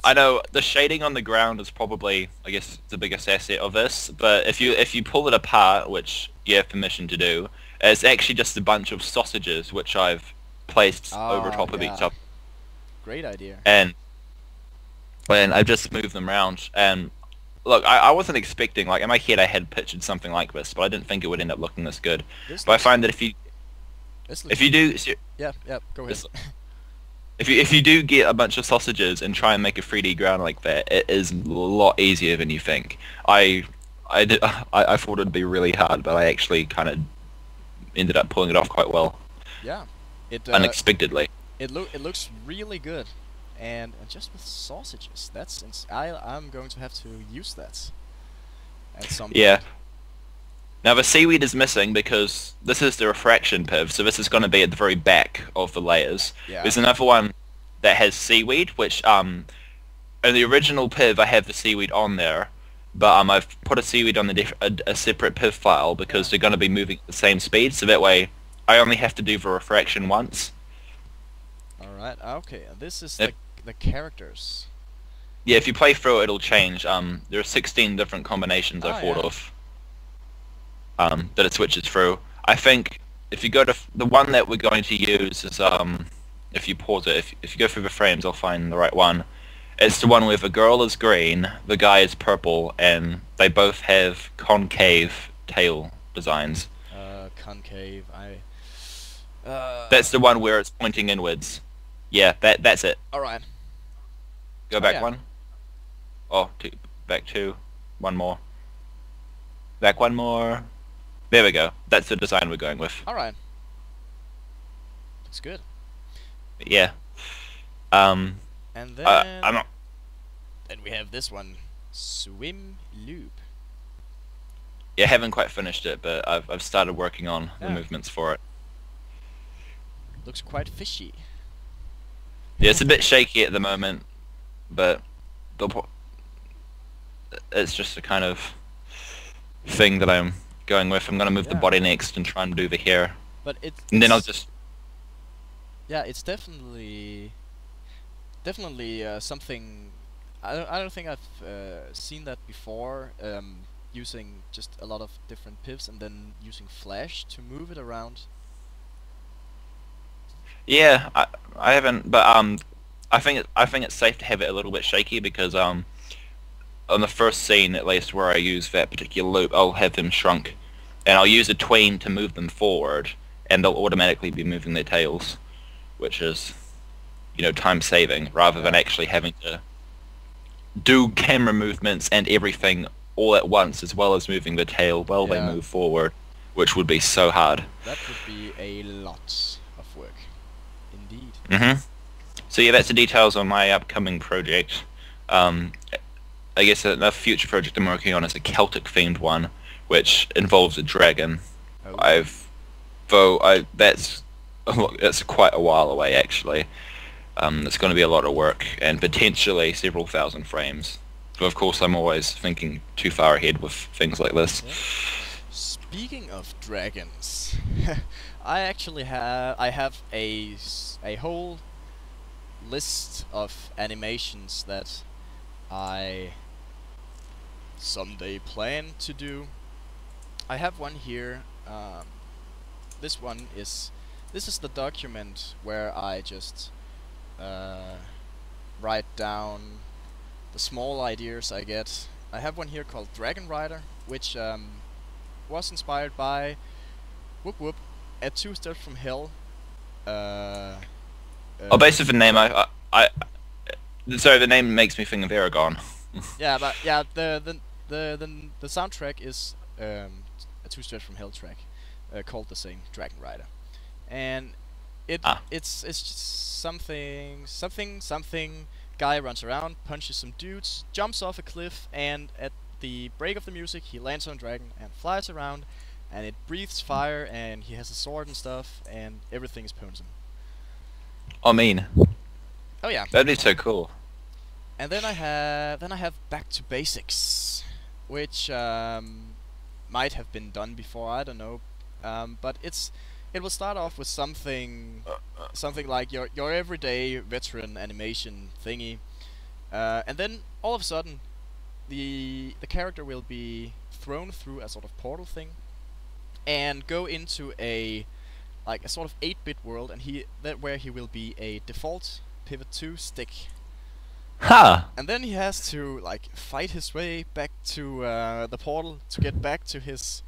I know the shading on the ground is probably, I guess, the biggest asset of this. But if you pull it apart, which you have permission to do, it's actually just a bunch of sausages which I've placed over top of each other. Great idea. And I've just moved them around. And look, I wasn't expecting, like, in my head I had pictured something like this, but I didn't think it would end up looking this good. But I find that if you do... Yeah, go ahead. If you do get a bunch of sausages and try and make a 3D ground like that, it is a lot easier than you think. I thought it'd be really hard, but I actually kind of ended up pulling it off quite well. Yeah. Unexpectedly. It looks really good, and just with sausages, I'm going to have to use that at some point. Yeah. Now the seaweed is missing because this is the refraction piv, so this is going to be at the very back of the layers. Yeah. There's another one that has seaweed, which in the original piv I have the seaweed on there, but I've put a seaweed on a separate piv file because they're going to be moving at the same speed, so that way I only have to do the refraction once. Alright, okay, this is the characters. Yeah, if you play through it, it'll change. There are 16 different combinations I thought of. That it switches through. I think if you go to the one that we're going to use is if you pause it, if you go through the frames, I'll find the right one. It's the one where the girl is green, the guy is purple, and they both have concave tail designs. Concave. That's the one where it's pointing inwards. Yeah, that's it. All right. Go back one. Oh, back two. One more. Back one more. There we go. That's the design we're going with. Alright. Looks good. Yeah. And then... I'm not... Then we have this one. Swim Loop. Yeah, I haven't quite finished it, but I've started working on the movements for it. Looks quite fishy. Yeah, it's a bit shaky at the moment, but it's just a kind of thing that I'm going with. I'm going to move the body next and try and do the hair. But and then I'll just... Yeah, it's definitely something... I don't think I've seen that before, using just a lot of different pivs and then using Flash to move it around. Yeah, I haven't, but I think it's safe to have it a little bit shaky because on the first scene, at least where I use that particular loop, I'll have them shrunk, and I'll use a tween to move them forward, and they'll automatically be moving their tails, which is, you know, time saving rather than actually having to do camera movements and everything all at once, as well as moving the tail while they move forward, which would be so hard. That would be a lot of work, indeed. Mhm. So yeah, that's the details on my upcoming project. I guess a future project I'm working on is a Celtic themed one, which involves a dragon. Oh. That's quite a while away actually. It's going to be a lot of work and potentially several thousand frames. But of course, I'm always thinking too far ahead with things like this. Yeah. Speaking of dragons, I actually have a whole list of animations that I someday plan to do. I have one here. This is the document where I just write down the small ideas I get. I have one here called Dragon Rider, which was inspired by whoop whoop at 2 Steps from Hell. Based on the name, sorry, the name makes me think of Aragon. Yeah, but yeah, the soundtrack is a 2 Steps from Hell track called the same, Dragon Rider, and it's just something. Guy runs around, punches some dudes, jumps off a cliff, and at the break of the music, he lands on a dragon and flies around, and it breathes fire, and he has a sword and stuff, and everything is poison. I mean, oh yeah, that'd be so cool. And then I have Back to Basics, which might have been done before, I don't know, but it will start off with something like your everyday veteran animation thingy, and then all of a sudden the character will be thrown through a sort of portal thing and go into a sort of 8-bit world, and where he will be a default Pivot 2 stick. Huh. And then he has to fight his way back to the portal to get back to his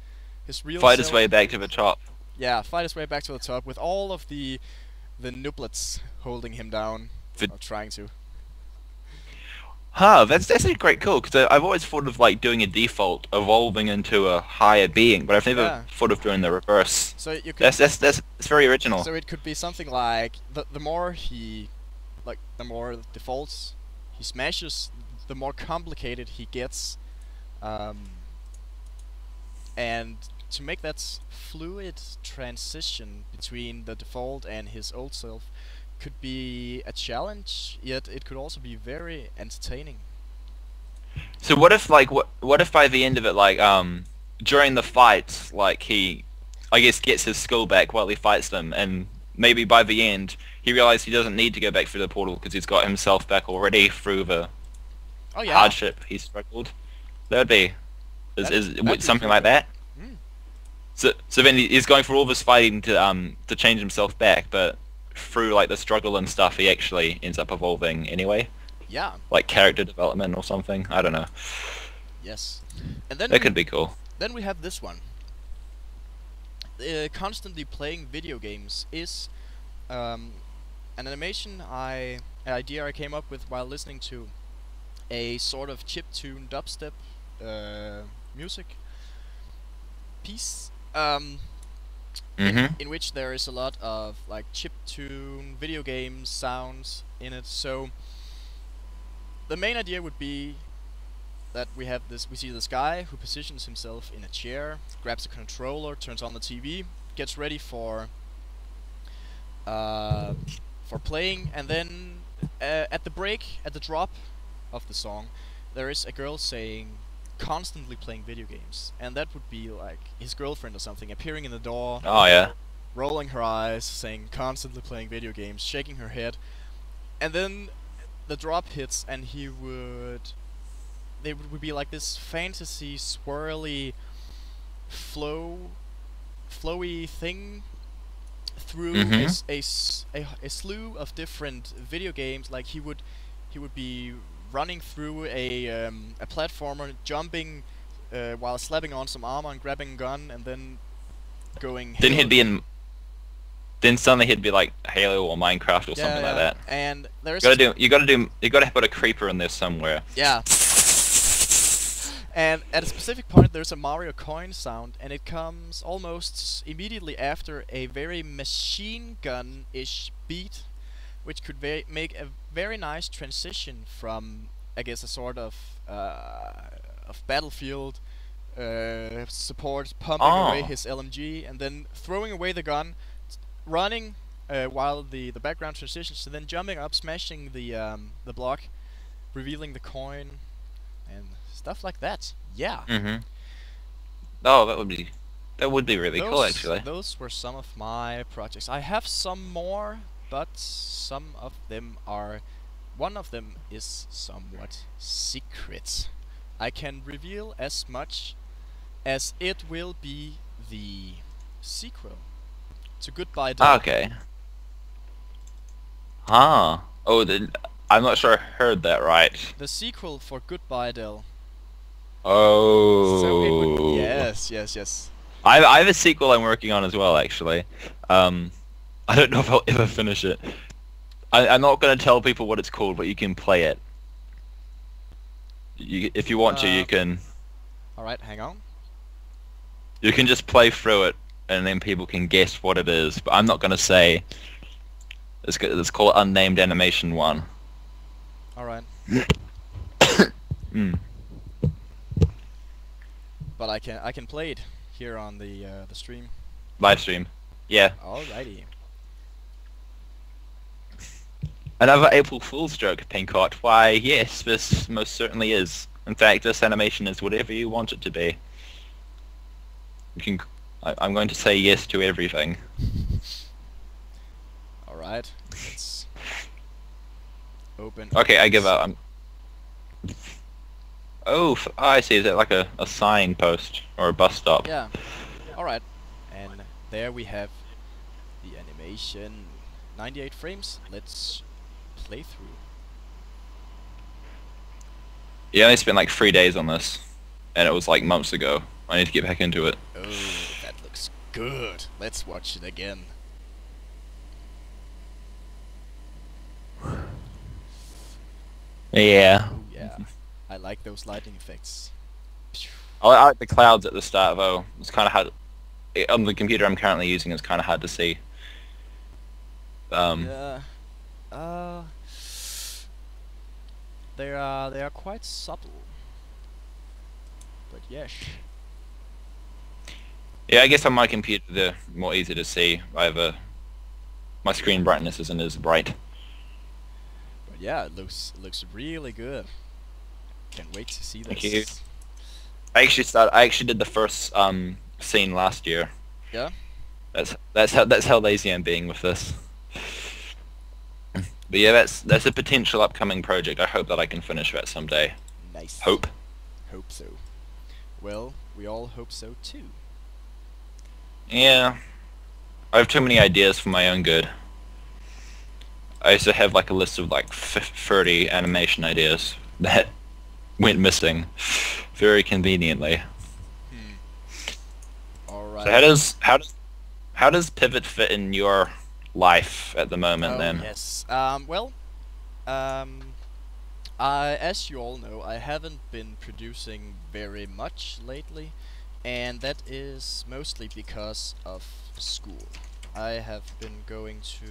real Fight self. his way back to the top. Yeah, fight his way back to the top with all of the nublets holding him down, or trying to. Huh, that's actually quite cool, because I've always thought of doing a default, evolving into a higher being, but I've never thought of doing the reverse. So you could that's very original. So it could be something like the more the more defaults he smashes, the more complicated he gets, and to make that fluid transition between the default and his old self could be a challenge, yet it could also be very entertaining. So what if what if by the end of it, during the fights, he, I guess, gets his skull back while he fights them, and maybe by the end he realizes he doesn't need to go back through the portal because he's got himself back already through the hardship he struggled. That would be something like that. So then he's going through all this fighting to change himself back, but through the struggle and stuff, he actually ends up evolving anyway. Yeah. Like character development or something. I don't know. Yes. And then that could be cool. Then we have this one. Constantly playing video games is an animation idea I came up with while listening to a sort of chiptune dubstep music piece. In which there is a lot of chiptune video game sounds in it. So the main idea would be that we see this guy who positions himself in a chair, grabs a controller, turns on the TV, gets ready for playing, and then at the drop of the song, there is a girl saying constantly playing video games, and that would be his girlfriend or something appearing in the door. Oh yeah. Rolling her eyes, saying constantly playing video games, shaking her head, and then the drop hits, and they would be like this fantasy swirly flowy thing through a slew of different video games. He would be running through a platformer, jumping while slapping on some armor and grabbing a gun, and then going. Then suddenly he'd be like Halo or Minecraft or something like that. And there's you gotta put a creeper in there somewhere. Yeah. And at a specific point, there's a Mario coin sound, and it comes almost immediately after a very machine gun-ish beat which could make a very nice transition from, I guess, a sort of battlefield support pumping away his LMG and then throwing away the gun, running while the background transitions, and then jumping up, smashing the block, revealing the coin, and stuff like that. Yeah. Oh, that would be really cool, actually. Those were some of my projects. I have some more, but some of them are... One of them is somewhat secret. I can reveal as much as it will be the sequel to Goodbye Dell. Okay. Oh, I'm not sure I heard that right. The sequel for Goodbye Dell. Oh. So it would, yes. I have a sequel I'm working on as well, actually. I don't know if I'll ever finish it. I'm not going to tell people what it's called, but you can play it. If you want to, you can... Alright, hang on. You can just play through it, and then people can guess what it is. But I'm not going to say... It's called Unnamed Animation 1. Alright. But I can play it here on the stream. Live stream. Yeah. Alrighty. Another April Fool's joke, Pinkot. Why, yes, this most certainly is. In fact, this animation is whatever you want it to be. You can... I'm going to say yes to everything. Alright. Let's open... Okay, I give up. Oh, I see. Is it like a sign post or a bus stop? Yeah. Alright. And there we have the animation. 98 frames. Let's play through. Yeah, I only spent like 3 days on this, and it was like months ago. I need to get back into it. Oh, that looks good. Let's watch it again. Yeah. Oh yeah. I like those lighting effects. I like the clouds at the start though. It's kind of hard. On the computer I'm currently using, it's kind of hard to see. Yeah. They are quite subtle. But yes. Yeah, I guess on my computer they're more easy to see. My screen brightness isn't as bright. But yeah, it looks really good. Can't wait to see this. Thank you. I actually did the first scene last year. Yeah. That's how lazy I'm being with this. But yeah, that's a potential upcoming project. I hope that I can finish that someday. Nice. Hope so. Well, we all hope so too. Yeah. I have too many ideas for my own good. I used to have like a list of like 30 animation ideas that went missing very conveniently. Alright. So how does Pivot fit in your life at the moment then? Yes. As you all know, I haven't been producing very much lately, and that is mostly because of school. I have been going to...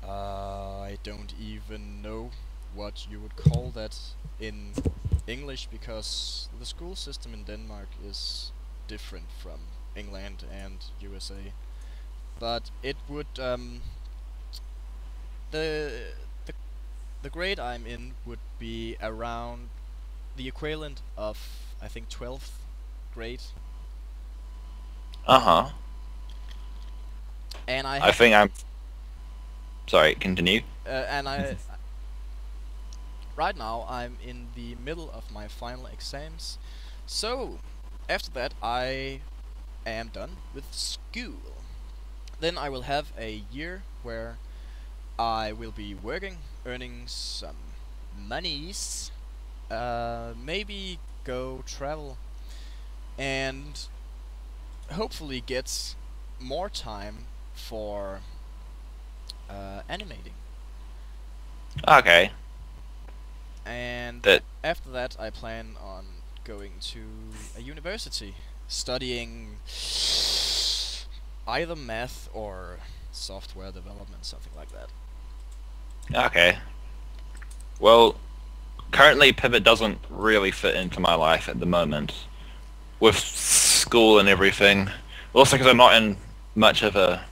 I don't even know what you would call that in English, because the school system in Denmark is different from England and USA. But it would the grade I'm in would be around the equivalent of, I think, 12th grade. And I think I'm... Sorry, continue. And right now I'm in the middle of my final exams. So after that I am done with school. Then I will have a year where I will be working, earning some monies, maybe go travel, and hopefully get more time for animating. Okay. And after that I plan on going to a university, studying either math or software development, something like that. Okay. Well, currently Pivot doesn't really fit into my life at the moment, with school and everything. Also because I'm not in much of a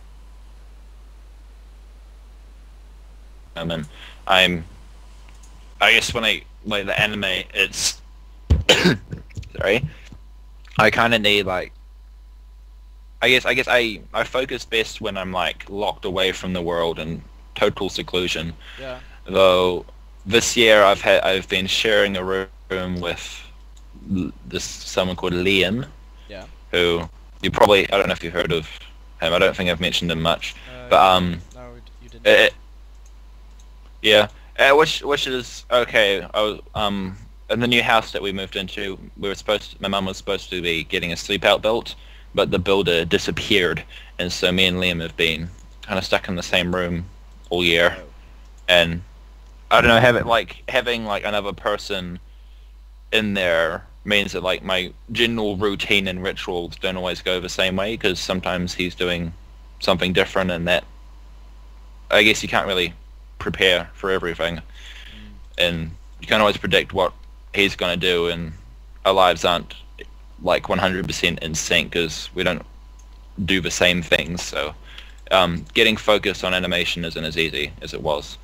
moment. I guess when I like the anime, it's sorry. I kind of need like. I guess I focus best when I'm like locked away from the world and total seclusion. Yeah. Though this year I've been sharing a room with someone called Liam. Yeah. Who you probably, I don't know if you've heard of him. I don't think I've mentioned him much. But no, you didn't. Yeah. Which is okay. I was in the new house that we moved into. My mum was supposed to be getting a sleep out built, but the builder disappeared, and so me and Liam have been kind of stuck in the same room all year. Oh. And I don't know, having like another person in there means that like my general routine and rituals don't always go the same way, because sometimes he's doing something different, and that I guess you can't really prepare for everything, and you can't always predict what he's going to do, and our lives aren't like 100% in sync because we don't do the same things. So getting focused on animation isn't as easy as it was.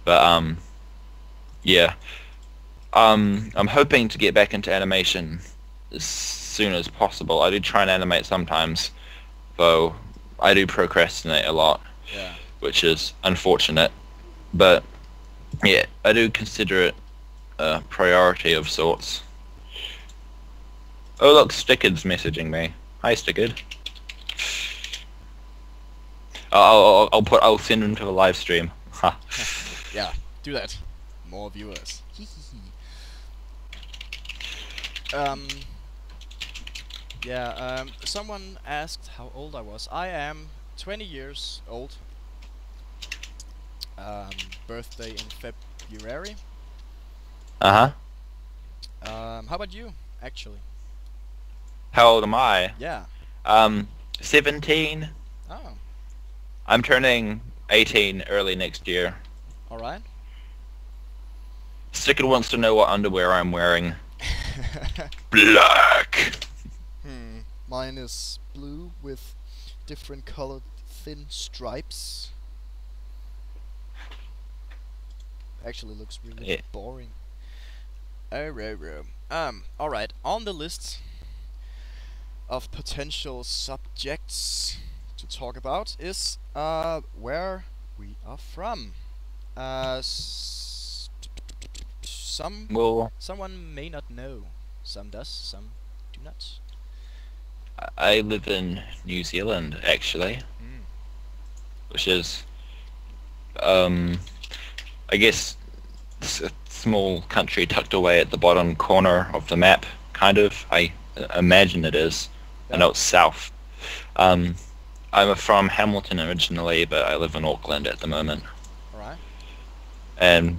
But yeah, I'm hoping to get back into animation as soon as possible. I do try and animate sometimes, though I do procrastinate a lot, Yeah. which is unfortunate. But yeah, I do consider it a priority of sorts. Oh look, Stickard's messaging me. Hi, Stickard. I'll send him to the live stream. Ha. Yeah, do that. More viewers. Someone asked how old I was. I am 20 years old. Birthday in February. Uh-huh. How about you, actually? How old am I? Yeah. 17. Oh, I'm turning 18 early next year. alright. Stickard wants to know what underwear I'm wearing. Black. Mine is blue with different colored thin stripes. Actually looks really boring. Alright, on the list of potential subjects to talk about is where we are from. Someone may not know. Some does, some do not. I live in New Zealand, actually, which is, I guess, a small country tucked away at the bottom corner of the map, kind of. I imagine it is. I know it's south. I'm from Hamilton originally, but I live in Auckland at the moment. Alright. And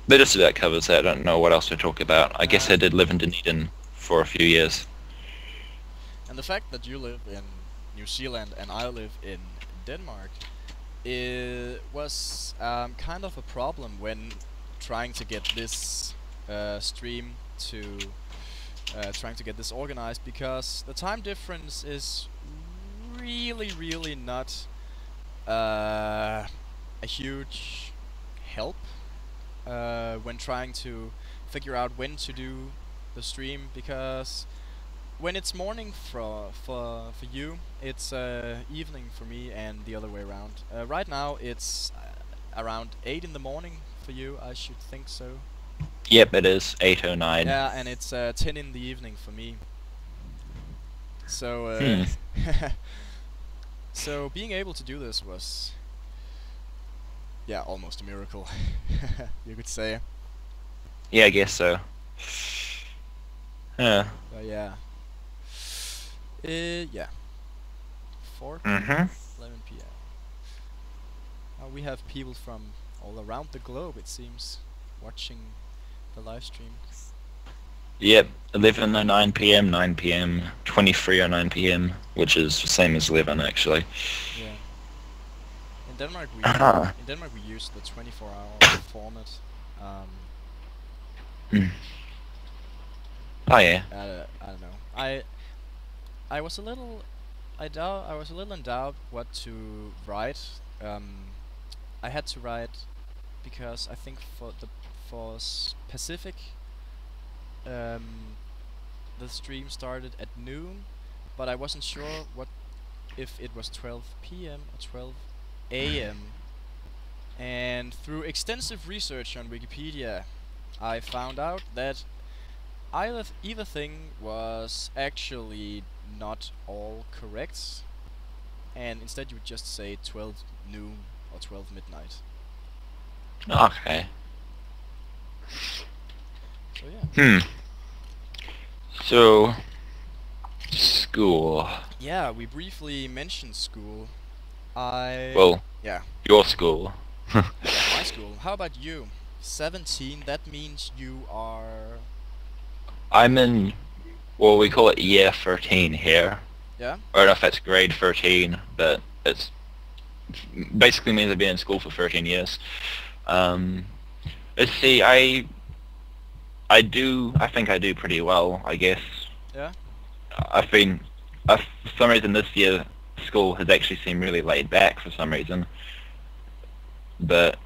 that just about covers that. I don't know what else to talk about. I guess I did live in Dunedin for a few years. And the fact that you live in New Zealand and I live in Denmark was kind of a problem when trying to get this stream to trying to get this organized, because the time difference is really not a huge help when trying to figure out when to do the stream, because when it's morning for you, it's evening for me, and the other way around. Right now it's around 8 in the morning for you, I should think so. Yep, it is 8:09. Yeah, and it's 10 in the evening for me. So so being able to do this was, yeah, almost a miracle, you could say. Yeah, I guess so. Yeah. Yeah. Yeah. 11 p.m. We have people from all around the globe, it seems, watching the live stream. Yep, 11:09 p.m., 9 p.m., 23:09 p.m., which is the same as 11 actually. Yeah. Denmark we use the 24-hour format. Oh yeah. I don't know. I was a little in doubt what to write. I had to write because I think for Pacific, the stream started at noon, but I wasn't sure if it was 12 p.m. or 12 a.m. And through extensive research on Wikipedia, I found out that either thing was actually not all correct, and instead you would just say 12 noon or 12 midnight. Okay. So yeah. So, school. Yeah, we briefly mentioned school. Well, yeah. Your school. Yeah, my school. How about you? 17, that means you are... I'm in, well, we call it year 13 here. Yeah? I don't know if that's grade 13, but it's basically means I've been in school for 13 years. Let's see, I think I do pretty well, I guess. Yeah? For some reason this year, school has actually seemed really laid back for some reason. But,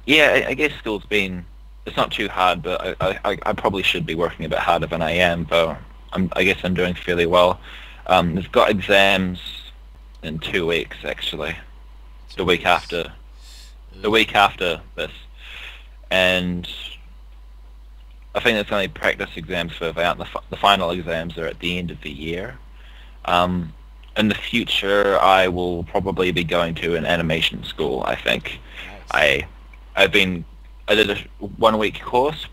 yeah, I guess school's been, it's not too hard, but I probably should be working a bit harder than I am, but I guess I'm doing fairly well. I've got exams in 2 weeks, actually. The week after this. And I think it's only practice exams further out. The final exams are at the end of the year. In the future, I will probably be going to an animation school, I think. Nice. I did a 1-week course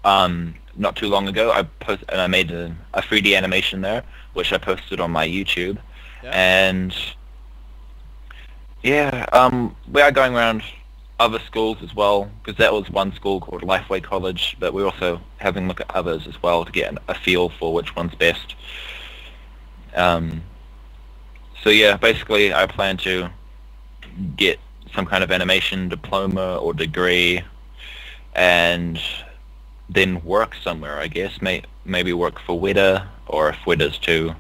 not too long ago. I made a 3D animation there, which I posted on my YouTube. Yeah. And yeah, we are going around other schools as well, because that was one school called Lifeway College, but we're also having a look at others as well to get a feel for which one's best. So yeah, basically I plan to get some kind of animation diploma or degree and then work somewhere, I guess. Maybe work for Weta, or if Weta's too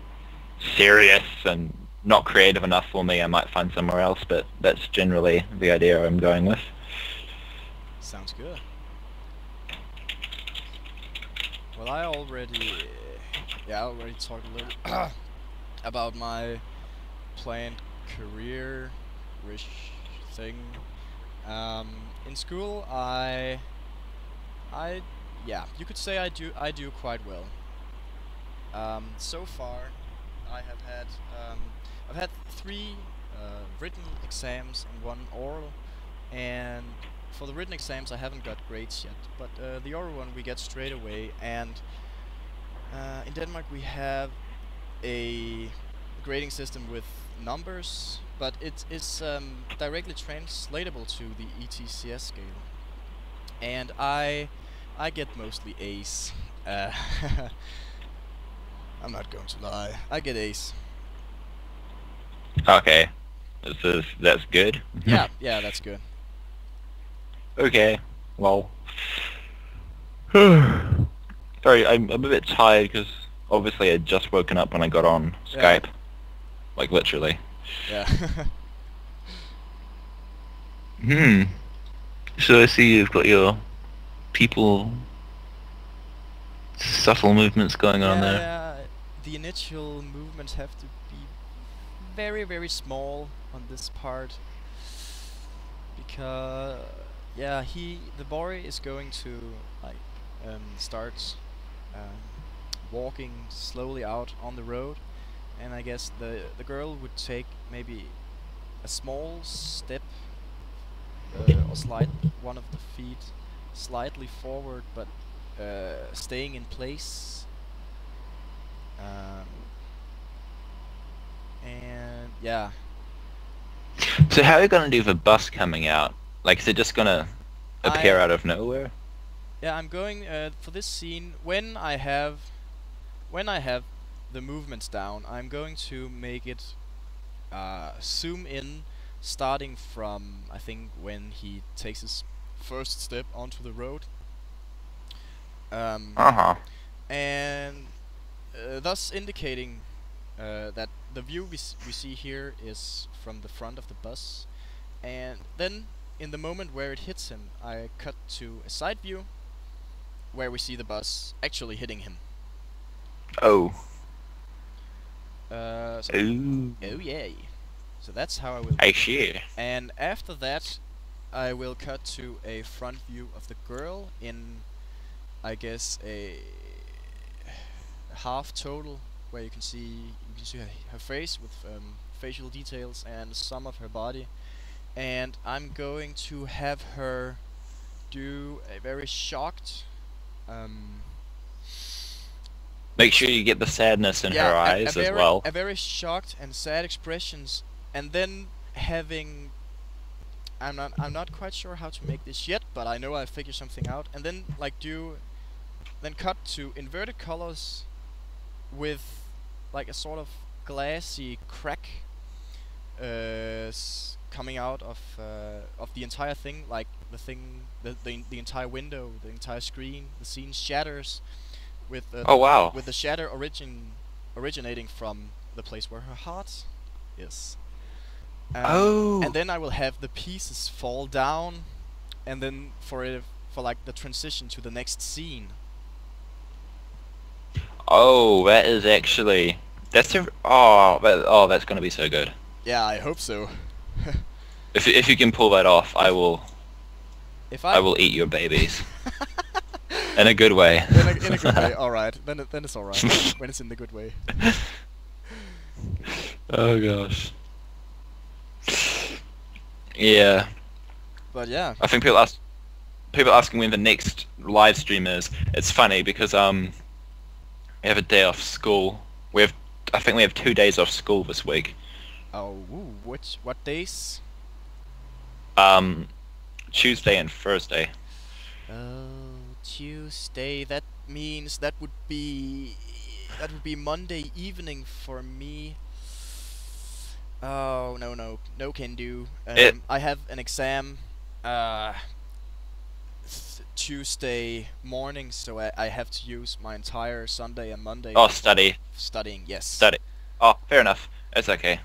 serious and not creative enough for me, I might find somewhere else, but that's generally the idea I'm going with. Sounds good. Well, I already talked a little about my planned career-ish thing. In school, yeah, you could say I do quite well. So far, I've had 3 written exams and 1 oral, and for the written exams I haven't got grades yet, but the oral one we get straight away. And in Denmark we have a grading system with numbers, but it's directly translatable to the ETCS scale, and I get mostly A's. I'm not going to lie, I get A's. Okay, that's good. Yeah, that's good. Okay, well, sorry, I'm a bit tired because obviously I'd just woken up when I got on Skype, like literally. Yeah. So I see you've got your people subtle movements going on there. Yeah, the initial movements have to be very, very small on this part, because the boy is going to start walking slowly out on the road, and I guess the girl would take maybe a small step or slide one of the feet slightly forward, but staying in place. And yeah. So how are you gonna do the bus coming out? Like, is it just gonna appear out of nowhere? Yeah, I'm going for this scene, when I have the movements down, I'm going to make it zoom in, starting from I think when he takes his first step onto the road, and thus indicating that the view we see here is from the front of the bus, and then in the moment where it hits him, I cut to a side view where we see the bus actually hitting him. Oh. Oh yeah. So that's how I will. I see. And after that, I will cut to a front view of the girl in, I guess, a half total, where you can see her face with facial details and some of her body. And I'm going to have her do a very shocked. Make sure you get the sadness in her eyes as well. A very shocked and sad expressions, and then having. I'm not quite sure how to make this yet, but I know I figured something out. And then then cut to inverted colors, with like a sort of glassy crack coming out of the entire thing, like the entire window, the entire screen, the scene shatters with with the shatter originating from the place where her heart is. And then I will have the pieces fall down, and then for like the transition to the next scene. Oh, that is actually that's gonna be so good. Yeah, I hope so. If you can pull that off, I will eat your babies. In a good way. In a good way. All right. Then it's all right when it's in the good way. Oh gosh. Yeah. But yeah. I think people asking when the next live stream is. It's funny because we have a day off school. I think we have 2 days off school this week. Oh, what days? Tuesday and Thursday. Oh, Tuesday. That means that would be Monday evening for me. Oh, no can do. I have an exam Tuesday morning, so I have to use my entire Sunday and Monday. Oh, studying, yes. Study. Oh, fair enough. It's okay.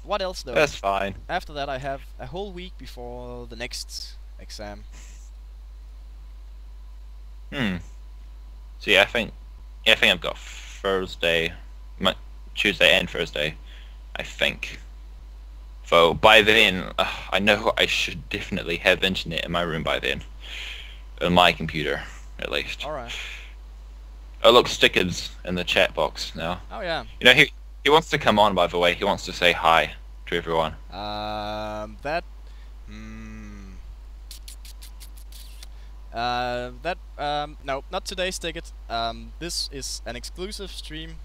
What else though? That's fine. After that, I have a whole week before the next exam. So yeah, I think I've got Tuesday and Thursday, I think. So by then, I know I should definitely have internet in my room by then. On my computer, at least. Alright. Oh look, Stickers in the chat box now. Oh yeah. You know, he wants to come on, by the way. He wants to say hi to everyone. No, not today, Stickit. This is an exclusive stream.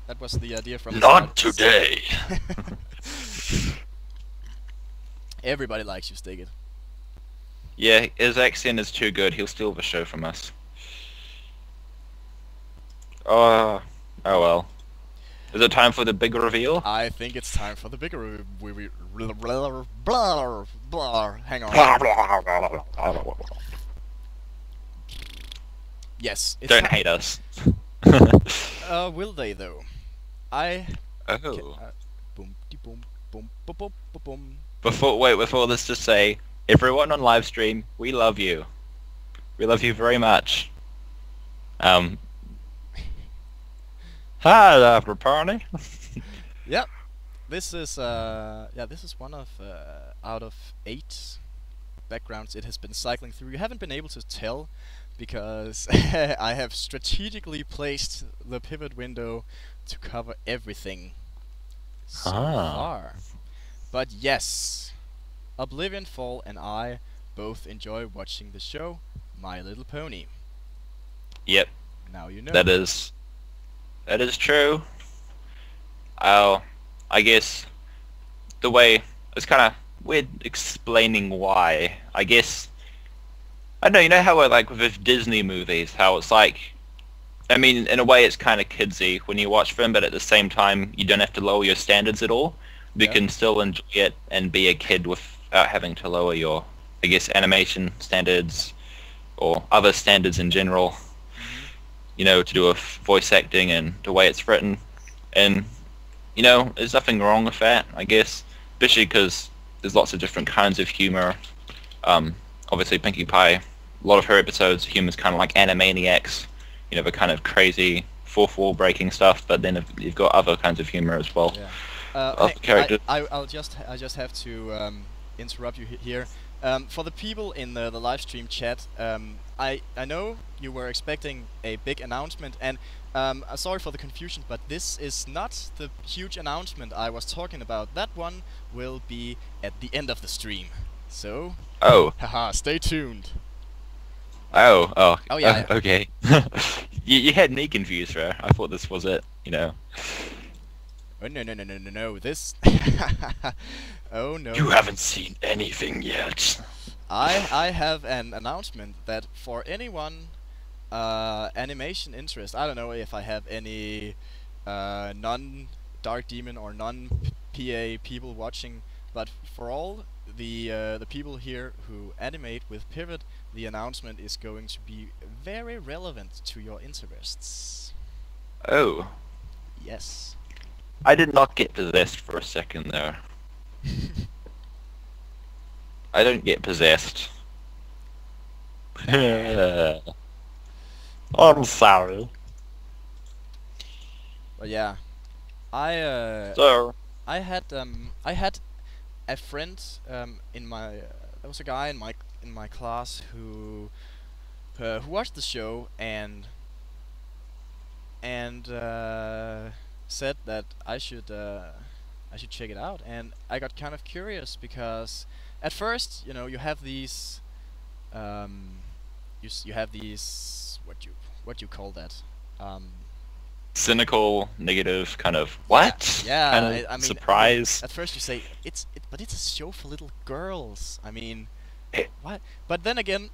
That was the idea from the Not start. today! Everybody likes you, Stickit. Yeah, his accent is too good. He'll steal the show from us. Oh well. Is it time for the big reveal? I think it's time for the big Hang on. Yes. Don't hate us. Will they though? Before let's just say, everyone on live stream, we love you. We love you very much. Hi, after party. Yep. This is one of out of 8 backgrounds it has been cycling through. You haven't been able to tell because I have strategically placed the pivot window to cover everything so far. But yes, OblivionFall and I both enjoy watching the show My Little Pony. Yep. Now you know. That is true. I guess the way it's kind of weird explaining why. I guess I don't know. You know how like with Disney movies, how it's like. I mean, in a way, it's kind of kidsy when you watch them, but at the same time, you don't have to lower your standards at all. you can still enjoy it and be a kid without having to lower your, I guess, animation standards or other standards in general, you know, to do with voice acting and the way it's written. And, you know, there's nothing wrong with that, I guess, especially because there's lots of different kinds of humor. Obviously, Pinkie Pie, a lot of her episodes, humor's kind of like Animaniacs, you know, the kind of crazy fourth wall breaking stuff, but then you've got other kinds of humor as well. Yeah. Characters. I just have to interrupt you here. For the people in the live stream chat, I know you were expecting a big announcement, and sorry for the confusion, but this is not the huge announcement I was talking about. That one will be at the end of the stream. So, haha, stay tuned. Oh yeah. Okay. you had me confused there. I thought this was it, you know. Oh no, this... Oh no. You haven't seen anything yet. I have an announcement that for anyone animation interest, I don't know if I have any non-Dark Demon or non-PA people watching, but for all the people here who animate with Pivot, the announcement is going to be very relevant to your interests. Oh. Yes. I did not get possessed for a second there. I don't get possessed. I'm sorry. But yeah, I had a friend in my there was a guy in my class who watched the show and said that I should check it out, and I got kind of curious because at first, you know, you have these you have these what you call that, cynical, negative kind of what? Yeah, kind of I mean, surprise. At first you say but it's a show for little girls. I mean, what? But then again,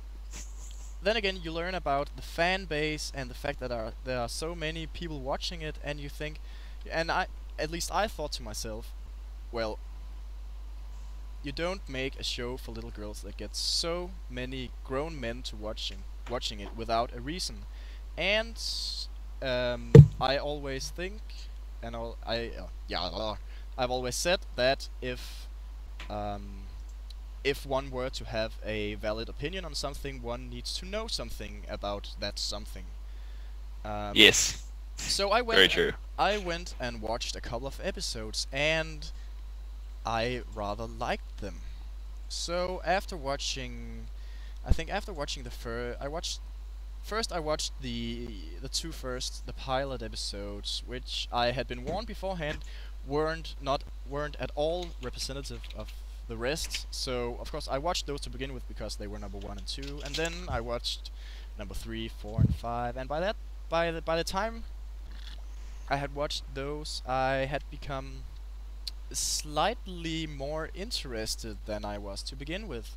you learn about the fan base and the fact that there are so many people watching it, and you think, and at least I thought to myself, well, you don't make a show for little girls that gets so many grown men to watching it without a reason. And I always think, and I've always said that if one were to have a valid opinion on something, one needs to know something about that something. Yes. So I went. Very true. I went and watched a couple of episodes, and I rather liked them. So after watching, First I watched the two first, the pilot episodes, which I had been warned beforehand weren't at all representative of the rest. So of course I watched those to begin with because they were number 1 and 2, and then I watched number 3, 4, and 5, and by the time I had watched those, I had become slightly more interested than I was to begin with.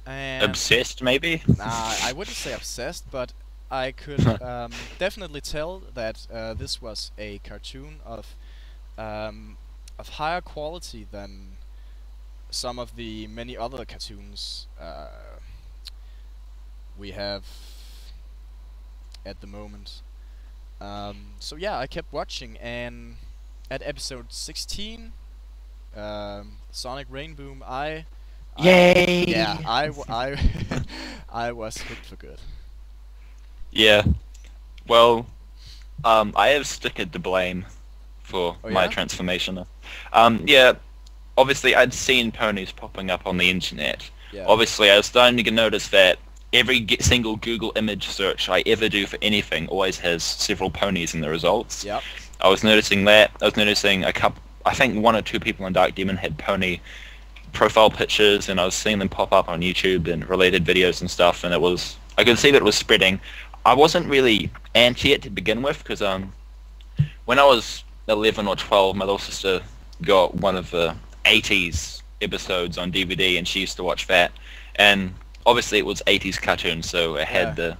And Obsessed, maybe? I wouldn't say obsessed, but I could definitely tell that this was a cartoon of higher quality than some of the many other cartoons we have at the moment. So yeah, I kept watching, and at episode 16, Sonic Rainboom, Yay! Yeah, I was hooked for good. Yeah. Well, I have Sticker to blame for my transformation. Yeah, obviously I'd seen ponies popping up on the internet. Yeah. Obviously I was starting to notice that every single Google image search I ever do for anything always has several ponies in the results. Yep. I was noticing that. I was noticing a couple, I think 1 or 2 people on Dark Demon had pony profile pictures, and I was seeing them pop up on YouTube and related videos and stuff, and I could see that it was spreading. I wasn't really anti it to begin with, because when I was 11 or 12, my little sister got one of the 80s episodes on DVD, and she used to watch that, and obviously it was 80s cartoon, so it had the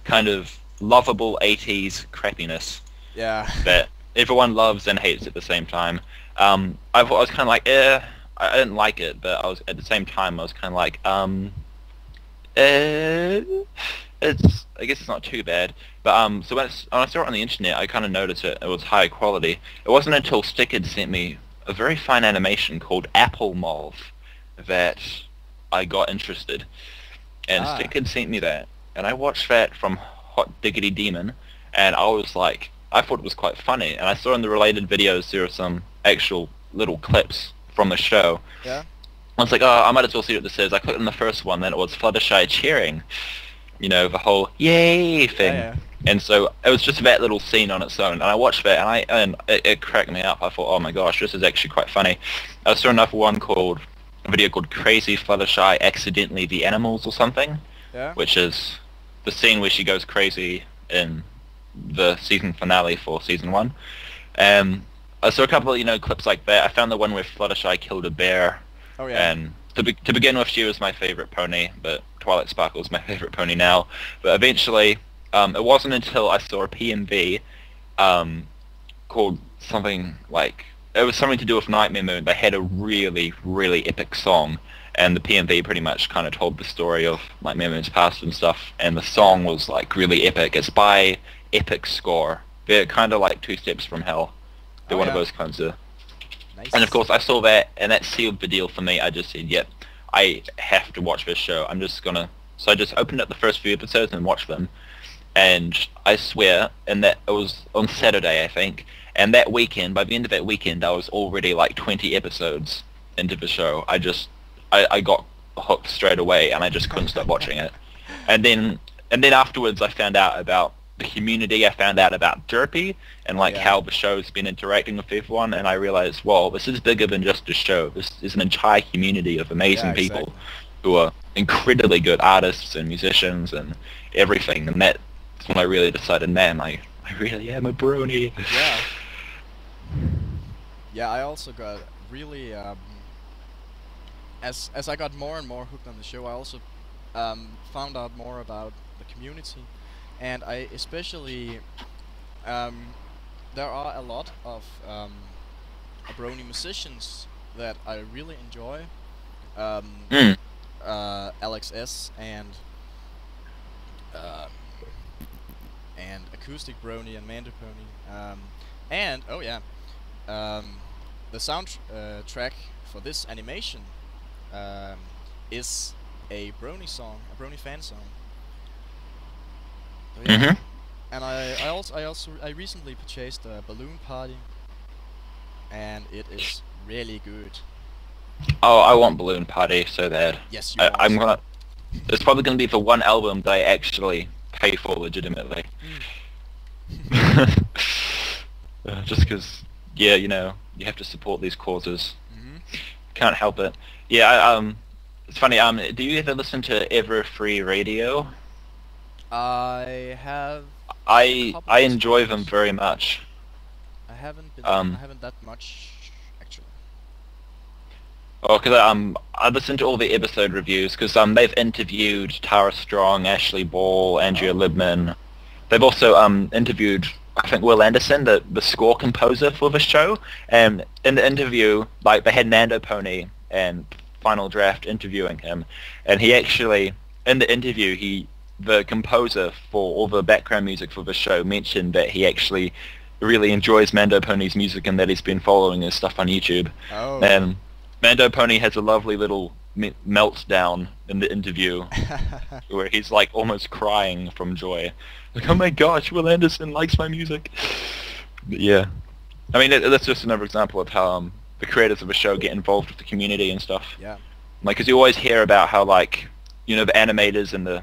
kind of lovable 80s crappiness Yeah. that everyone loves and hates at the same time. I was kind of like, I didn't like it, but I was at the same time I was kind of like, I guess it's not too bad. But so when I saw it on the internet, I kind of noticed it was high quality. It wasn't until Stick had sent me a very fine animation called Apple Moth that I got interested. And Stick had sent me that, and I watched that from Hot Diggity Demon, and I was like, I thought it was quite funny. And I saw in the related videos there are some actual little clips from the show. Yeah. I was like, oh, I might as well see what this is. I clicked on the first one, then it was Fluttershy cheering. You know, the whole yay thing. Yeah. And so it was just that little scene on its own. And I watched that, and it cracked me up. I thought, oh my gosh, this is actually quite funny. I saw another one a video called Crazy Fluttershy Accidentally the Animals or something. Yeah. Which is the scene where she goes crazy in the season finale for season 1. I saw a couple of, clips like that. I found the one where Fluttershy killed a bear. Oh yeah. And to begin with, she was my favorite pony, but Twilight Sparkle is my favorite pony now. But eventually, it wasn't until I saw a PMV called something like, it was something to do with Nightmare Moon. They had a really, really epic song, and the PMV pretty much kind of told the story of Nightmare Moon's past and stuff, and the song was like really epic. It's by Epic Score. They're kind of like Two Steps from Hell. They're one of those kinds of... Nice. And of course I saw that, and that sealed the deal for me. I just said, yep, I have to watch this show. I'm just gonna... So I just opened up the first few episodes and watched them. And I swear, and that it was on Saturday, I think, and that weekend, by the end of that weekend, I was already like 20 episodes into the show. I got hooked straight away, and I just couldn't stop watching it. And then afterwards, I found out about the community. I found out about Derpy and like how the show's been interacting with everyone, and I realized, well, this is bigger than just a show. This is an entire community of amazing people who are incredibly good artists and musicians and everything. And that's when I really decided, man, I really am a brony. Yeah. Yeah, I also got really as I got more and more hooked on the show, I also found out more about the community, and I especially there are a lot of brony musicians that I really enjoy. Alex S and Acoustic Brony and Mando Pony, and oh yeah, the soundtrack for this animation is a brony song, a brony fan song. So, yeah. And I recently purchased a Balloon Party, and it is really good. Oh, I want Balloon Party so bad. Yes, you I'm gonna. It's probably gonna be the one album that I actually pay for legitimately. Just because, yeah, you have to support these causes. Can't help it. Yeah, it's funny. Do you ever listen to Everfree Radio? I have. I enjoy them very much. I haven't been. I haven't that much actually. Oh, because I listened to all the episode reviews, because they've interviewed Tara Strong, Ashley Ball, Andrea Libman. They've also interviewed, I think, Will Anderson, the score composer for the show. And in the interview, like, they had Mando Pony and Final Draft interviewing him, and he actually, in the interview, the composer for all the background music for the show mentioned that he actually really enjoys Mando Pony's music and that he's been following his stuff on YouTube. Oh. And Mando Pony has a lovely little meltdown in the interview where he's like almost crying from joy. Like, oh my gosh, Will Anderson likes my music. But yeah. I mean, that's just another example of how the creators of a show get involved with the community and stuff. Yeah. Like, because you always hear about how, like, the animators and the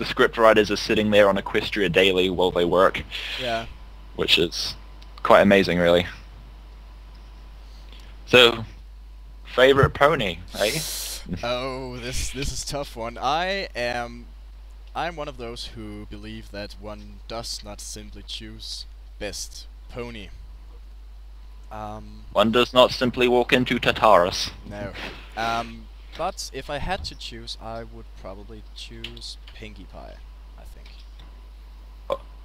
script writers are sitting there on Equestria daily while they work. Yeah. Which is quite amazing, really. So, favorite pony, eh? Oh, this is a tough one. I'm one of those who believe that one does not simply choose best pony. One does not simply walk into Tartarus. No. But if I had to choose, I would probably choose Pinkie Pie, I think.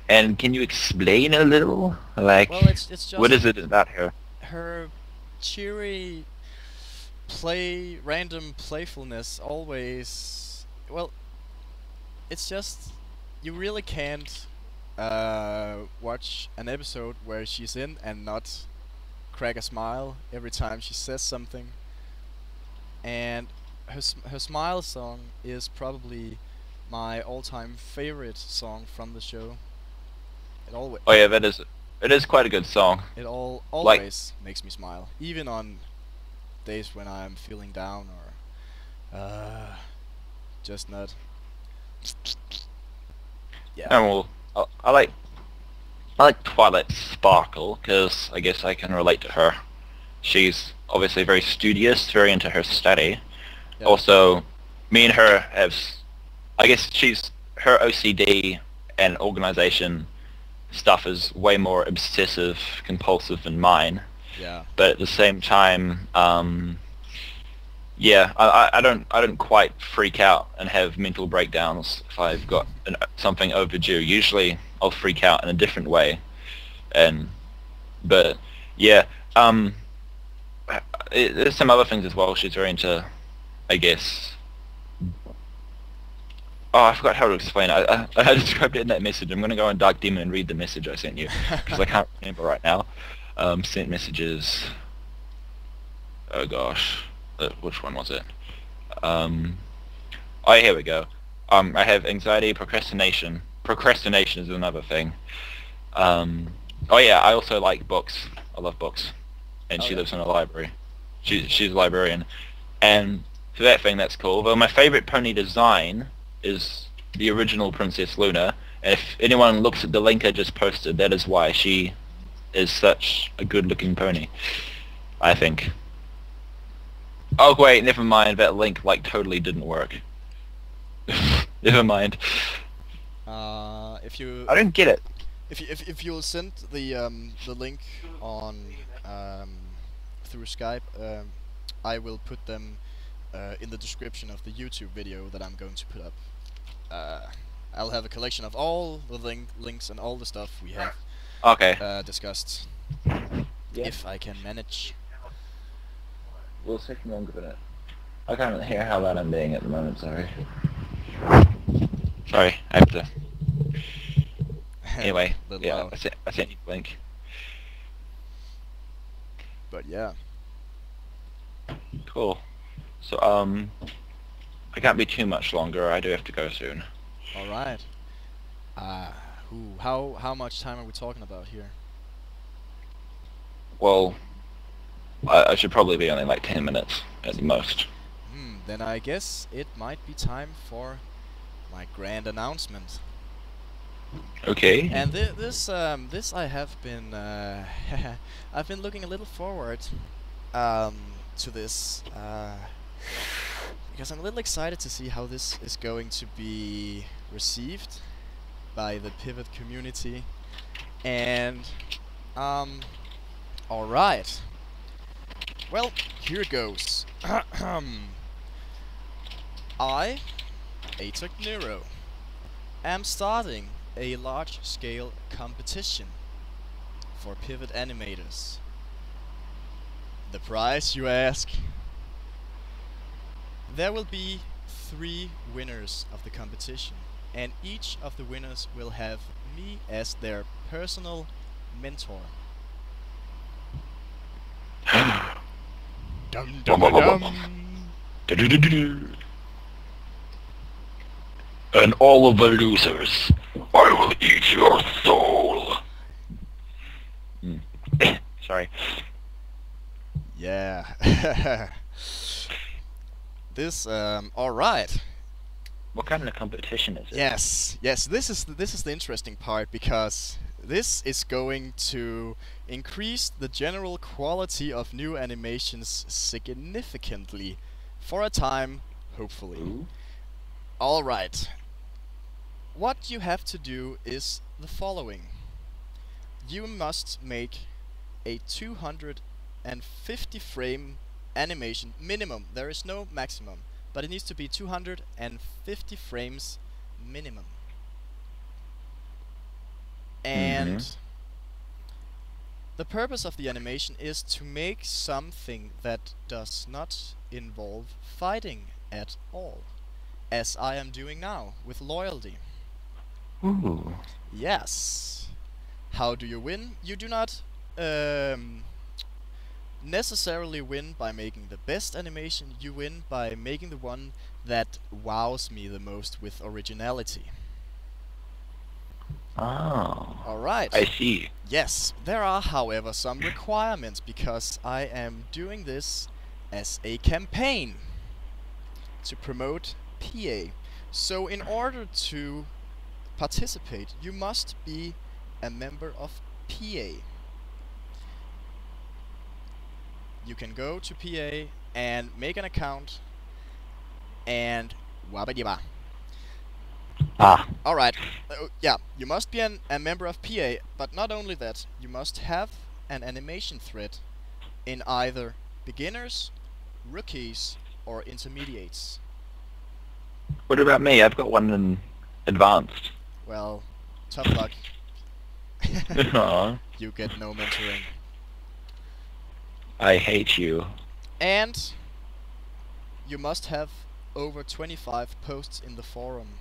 And can you explain a little? Like, well, it's just what is it about her? Her cheery random playfulness always, well, it's just, you really can't watch an episode where she's in and not crack a smile every time she says something. And her smile song is probably my all-time favorite song from the show. It always. Oh yeah, it is quite a good song. It always makes me smile, even on days when I'm feeling down or just not. Yeah. And well, I like Twilight Sparkle because I guess I can relate to her. She's obviously very studious, very into her study. Yeah. Also, me and her have, I guess her OCD and organization stuff is way more obsessive, compulsive than mine. Yeah. But at the same time, yeah, I don't quite freak out and have mental breakdowns if I've got something overdue. Usually I'll freak out in a different way, but yeah, there's some other things as well. She's very into, I guess. Oh, I forgot how to explain it. I described it in that message. I'm gonna go on Dark Demon and read the message I sent you because I can't remember right now. Sent messages. Oh gosh. Which one was it? Oh, here we go. I have anxiety, procrastination. Procrastination is another thing. Oh yeah, I also like books. I love books. And she lives in a library. She's a librarian. And for that thing, that's cool. Though my favorite pony design is the original Princess Luna. And if anyone looks at the link I just posted, that is why she is such a good-looking pony, I think. Oh wait, never mind. That link totally didn't work. Never mind. If you. I don't get it. If you'll send the link on through Skype, I will put them in the description of the YouTube video that I'm going to put up. I'll have a collection of all the links and all the stuff we have discussed. Yeah. If I can manage. We'll take longer than it. I can't hear how loud I'm being at the moment, sorry. Sorry, I have to... Anyway, yeah, I sent you the link. But yeah. Cool. So, I can't be too much longer, I do have to go soon. Alright. How much time are we talking about here? Well, I should probably be only 10 minutes at the most. Then I guess it might be time for my grand announcement. Okay. And this I have been I've been looking a little forward to this because I'm a little excited to see how this is going to be received by the Pivot community. And all right. Well, here goes. I, AtokNiiro, am starting a large-scale competition for Pivot animators. The prize, you ask? There will be 3 winners of the competition, and each of the winners will have me as their personal mentor. Dum dum dum. And all of the losers, I will eat your soul. Sorry. Yeah. This alright. What kind of competition is it? Yes, this is the interesting part, because this is going to increase the general quality of new animations significantly for a time, hopefully. Alright. What you have to do is the following. You must make a 250 frame animation minimum. There is no maximum, but it needs to be 250 frames minimum. And the the purpose of the animation is to make something that does not involve fighting at all, as I am doing now with loyalty. Ooh. Yes. How do you win? You do not necessarily win by making the best animation. You win by making the one that wows me the most with originality. Oh. Alright. I see. Yes, there are however some requirements, because I am doing this as a campaign to promote PA. So in order to participate, you must be a member of PA. You can go to PA and make an account and wabadiba. Alright, yeah, you must be a member of PA, but not only that, you must have an animation thread in either beginners, rookies, or intermediates. What about me? I've got one in advanced. Well, tough luck. Aw. You get no mentoring. I hate you. And you must have over 25 posts in the forum.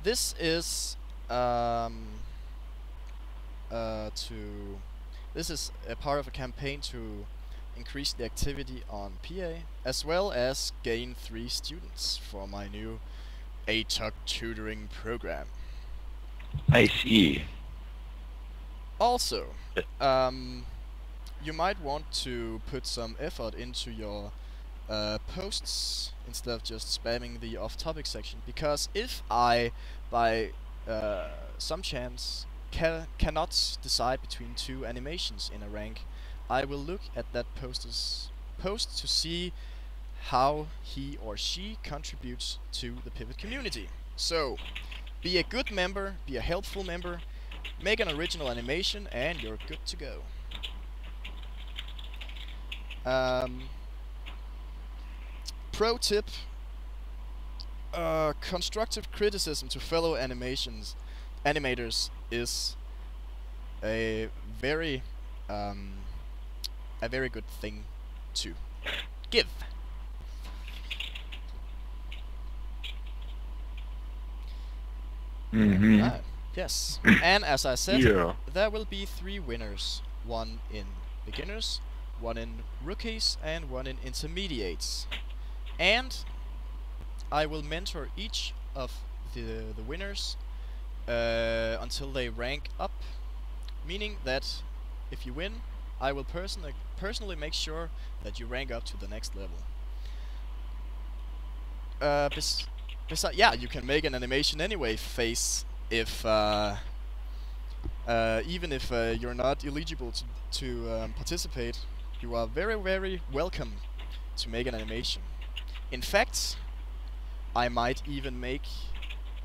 This is this is a part of a campaign to increase the activity on PA, as well as gain 3 students for my new Atok tutoring program. I see. Also, you might want to put some effort into your posts instead of just spamming the off-topic section, because if I, by some chance, cannot decide between 2 animations in a rank, I will look at that post to see how he or she contributes to the Pivot community. So, be a good member, be a helpful member, make an original animation, and you're good to go. Pro tip: constructive criticism to fellow animators is a very good thing to give. Mm-hmm. Yes, and as I said, Yeah. there will be 3 winners: 1 in beginners, 1 in rookies, and 1 in intermediates. And I will mentor each of the winners until they rank up, meaning that if you win, I will personally make sure that you rank up to the next level. Yeah, you can make an animation anyway phase if even if you're not eligible to participate. You are very, very welcome to make an animation. In fact, I might even make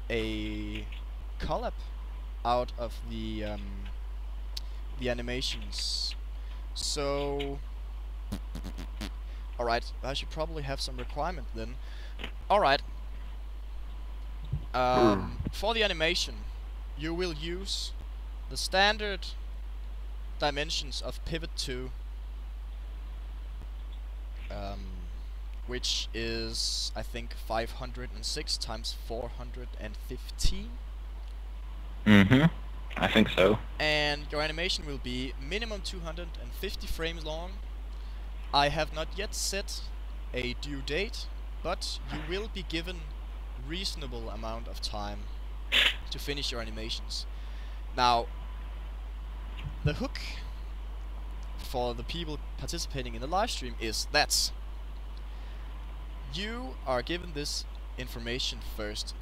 a collab out of the animations. So, alright, I should probably have some requirement then. Alright. For the animation, you will use the standard dimensions of Pivot 2, which is, I think, 506 times 415. Mm-hmm. I think so. And your animation will be minimum 250 frames long. I have not yet set a due date, but you will be given reasonable amount of time to finish your animations. Now, the hook for the people participating in the live stream is that you are given this information first.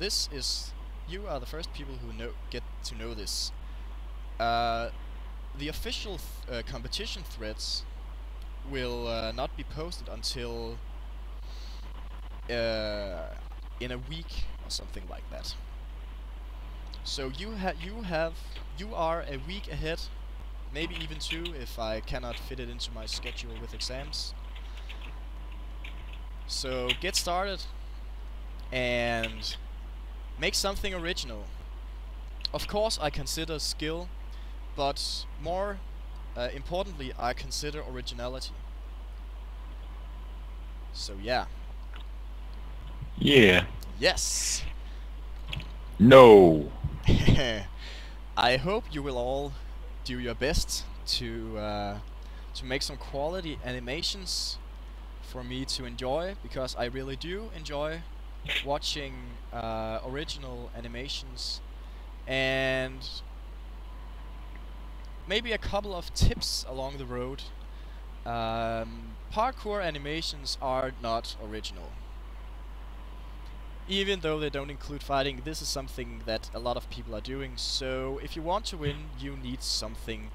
You are the first people who get to know this. The official competition threads will not be posted until in a week or something like that. So you are a week ahead, maybe even 2 if I cannot fit it into my schedule with exams. So get started and make something original. Of course, I consider skill, but more importantly, I consider originality. So yeah. Yeah. Yes. No. I hope you will all do your best to make some quality animations for me to enjoy, because I really do enjoy watching original animations. And maybe a couple of tips along the road. Parkour animations are not original. Even though they don't include fighting, this is something that a lot of people are doing, so if you want to win, you need something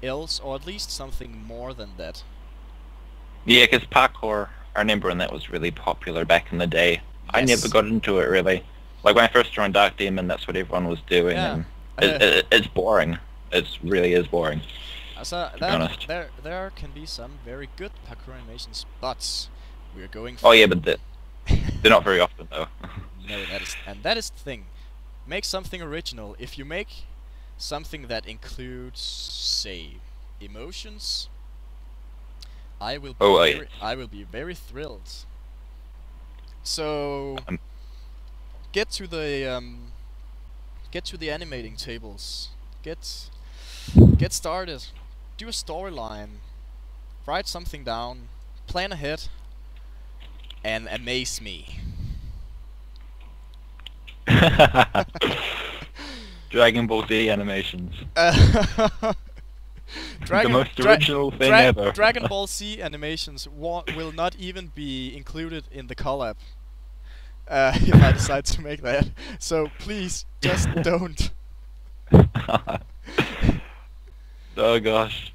else, or at least something more than that. Yeah, because parkour, I remember when that was really popular back in the day. Yes. I never got into it, really. Like, when I first joined Dark Demon, that's what everyone was doing, and it's boring. It really is boring, to be honest. There can be some very good parkour animations, but we're going for... Oh yeah, but they're not very often, though. No, that is the thing. Make something original. If you make something that includes, say, emotions, I will be very thrilled. So get to the animating tables. Get started. Do a storyline. Write something down. Plan ahead. And amaze me. Dragon Ball Z animations. The most original thing ever. Dragon Ball Z animations will not even be included in the collab if I decide to make that. So please, just don't. Oh gosh.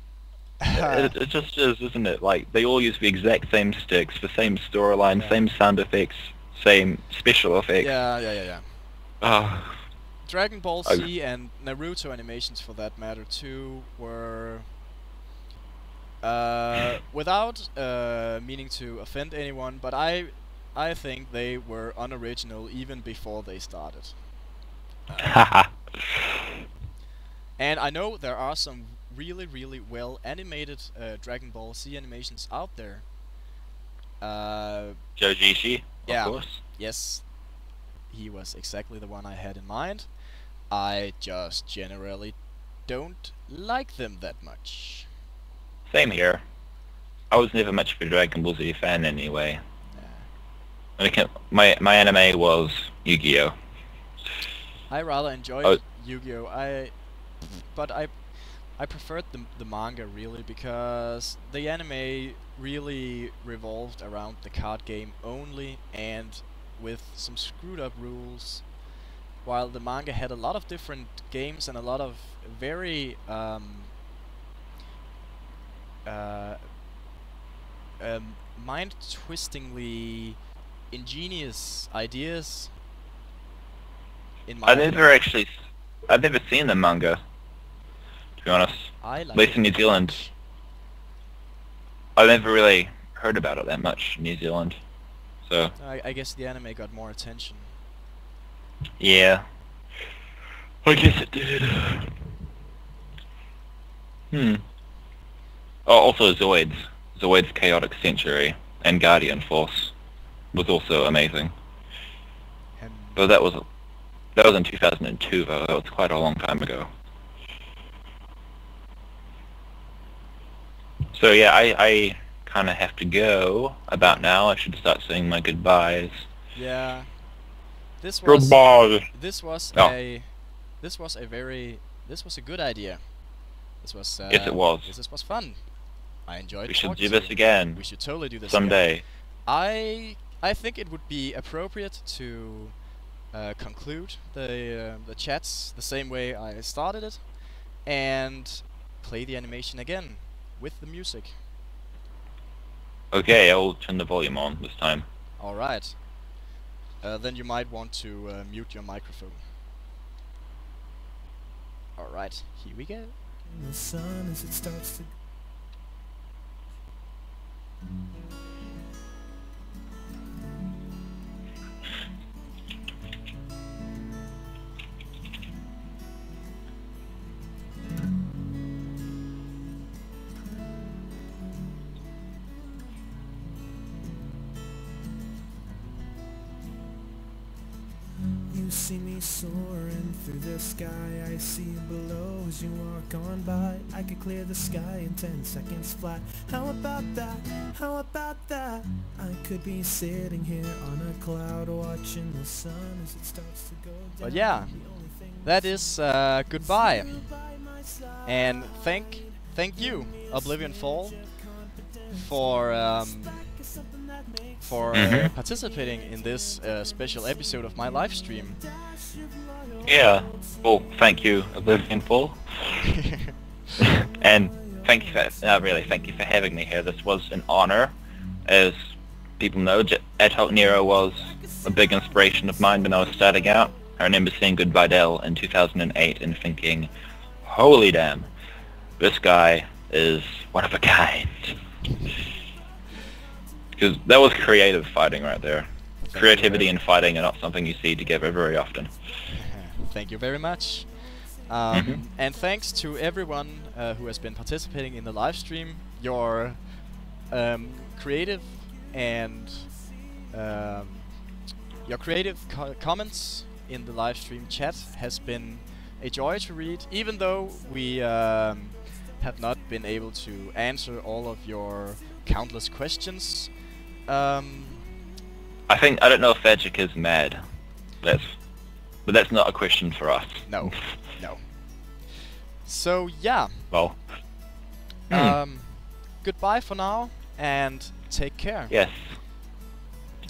It just is, isn't it? Like, they all use the exact same sticks, the same storyline, same sound effects, same special effects. Yeah. Oh. Dragon Ball Z and Naruto animations, for that matter, too, were... without meaning to offend anyone, but I think they were unoriginal even before they started. And I know there are some really, really well animated Dragon Ball Z animations out there. Jojishi, of course. Yes, he was exactly the one I had in mind. I just generally don't like them that much. Same here. I was never much of a Dragon Ball Z fan anyway. My anime was Yu-Gi-Oh! I rather enjoyed Yu-Gi-Oh! But I preferred the manga, really, because the anime really revolved around the card game only, and with some screwed up rules, while the manga had a lot of different games and a lot of very mind-twistingly ingenious ideas. I've never seen the manga, to be honest. At least in New Zealand. I've never really heard about it that much in New Zealand. So I guess the anime got more attention. Yeah. I guess it did. Oh, also Zoids. Zoids Chaotic Century and Guardian Force was also amazing. But that was in 2002 though. That was quite a long time ago. So yeah, I kind of have to go about now. I should start saying my goodbyes. Yeah. This was a good idea. This was yes, it was. This was fun. I enjoyed. We should do this again. We should totally do this someday. I think it would be appropriate to conclude the chats the same way I started it, and play the animation again with the music. Okay, I'll turn the volume on this time. All right. Then you might want to mute your microphone. All right, here we go. The sun as it starts to see me soaring through the sky, I see you below as you walk on by. I could clear the sky in 10 seconds flat. How about that? How about that? I could be sitting here on a cloud watching the sun as it starts to go down. But yeah, that is goodbye. And thank you, OblivionFall, for participating in this special episode of my live stream. Yeah. Well, thank you, OblivionFall. And thank you for having me here. This was an honor. As people know, AtokNiiro was a big inspiration of mine when I was starting out. I remember seeing Goodbye Dell in 2008 and thinking, holy damn, this guy is one of a kind. Because that was creative fighting right there. Creativity and fighting are not something you see together very often. Thank you very much. And thanks to everyone who has been participating in the live stream. Your creative and your creative comments in the live stream chat has been a joy to read, even though we have not been able to answer all of your countless questions. I don't know if Magic is mad. But that's not a question for us. No, no. So yeah. Well. Goodbye for now, and take care. Yes.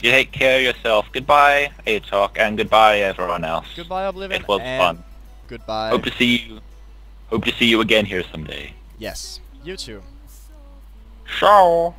You take care of yourself. Goodbye, Atok, and goodbye everyone else. Goodbye, Oblivion. It was fun. Goodbye. Hope to see you again here someday. Yes. You too. Ciao.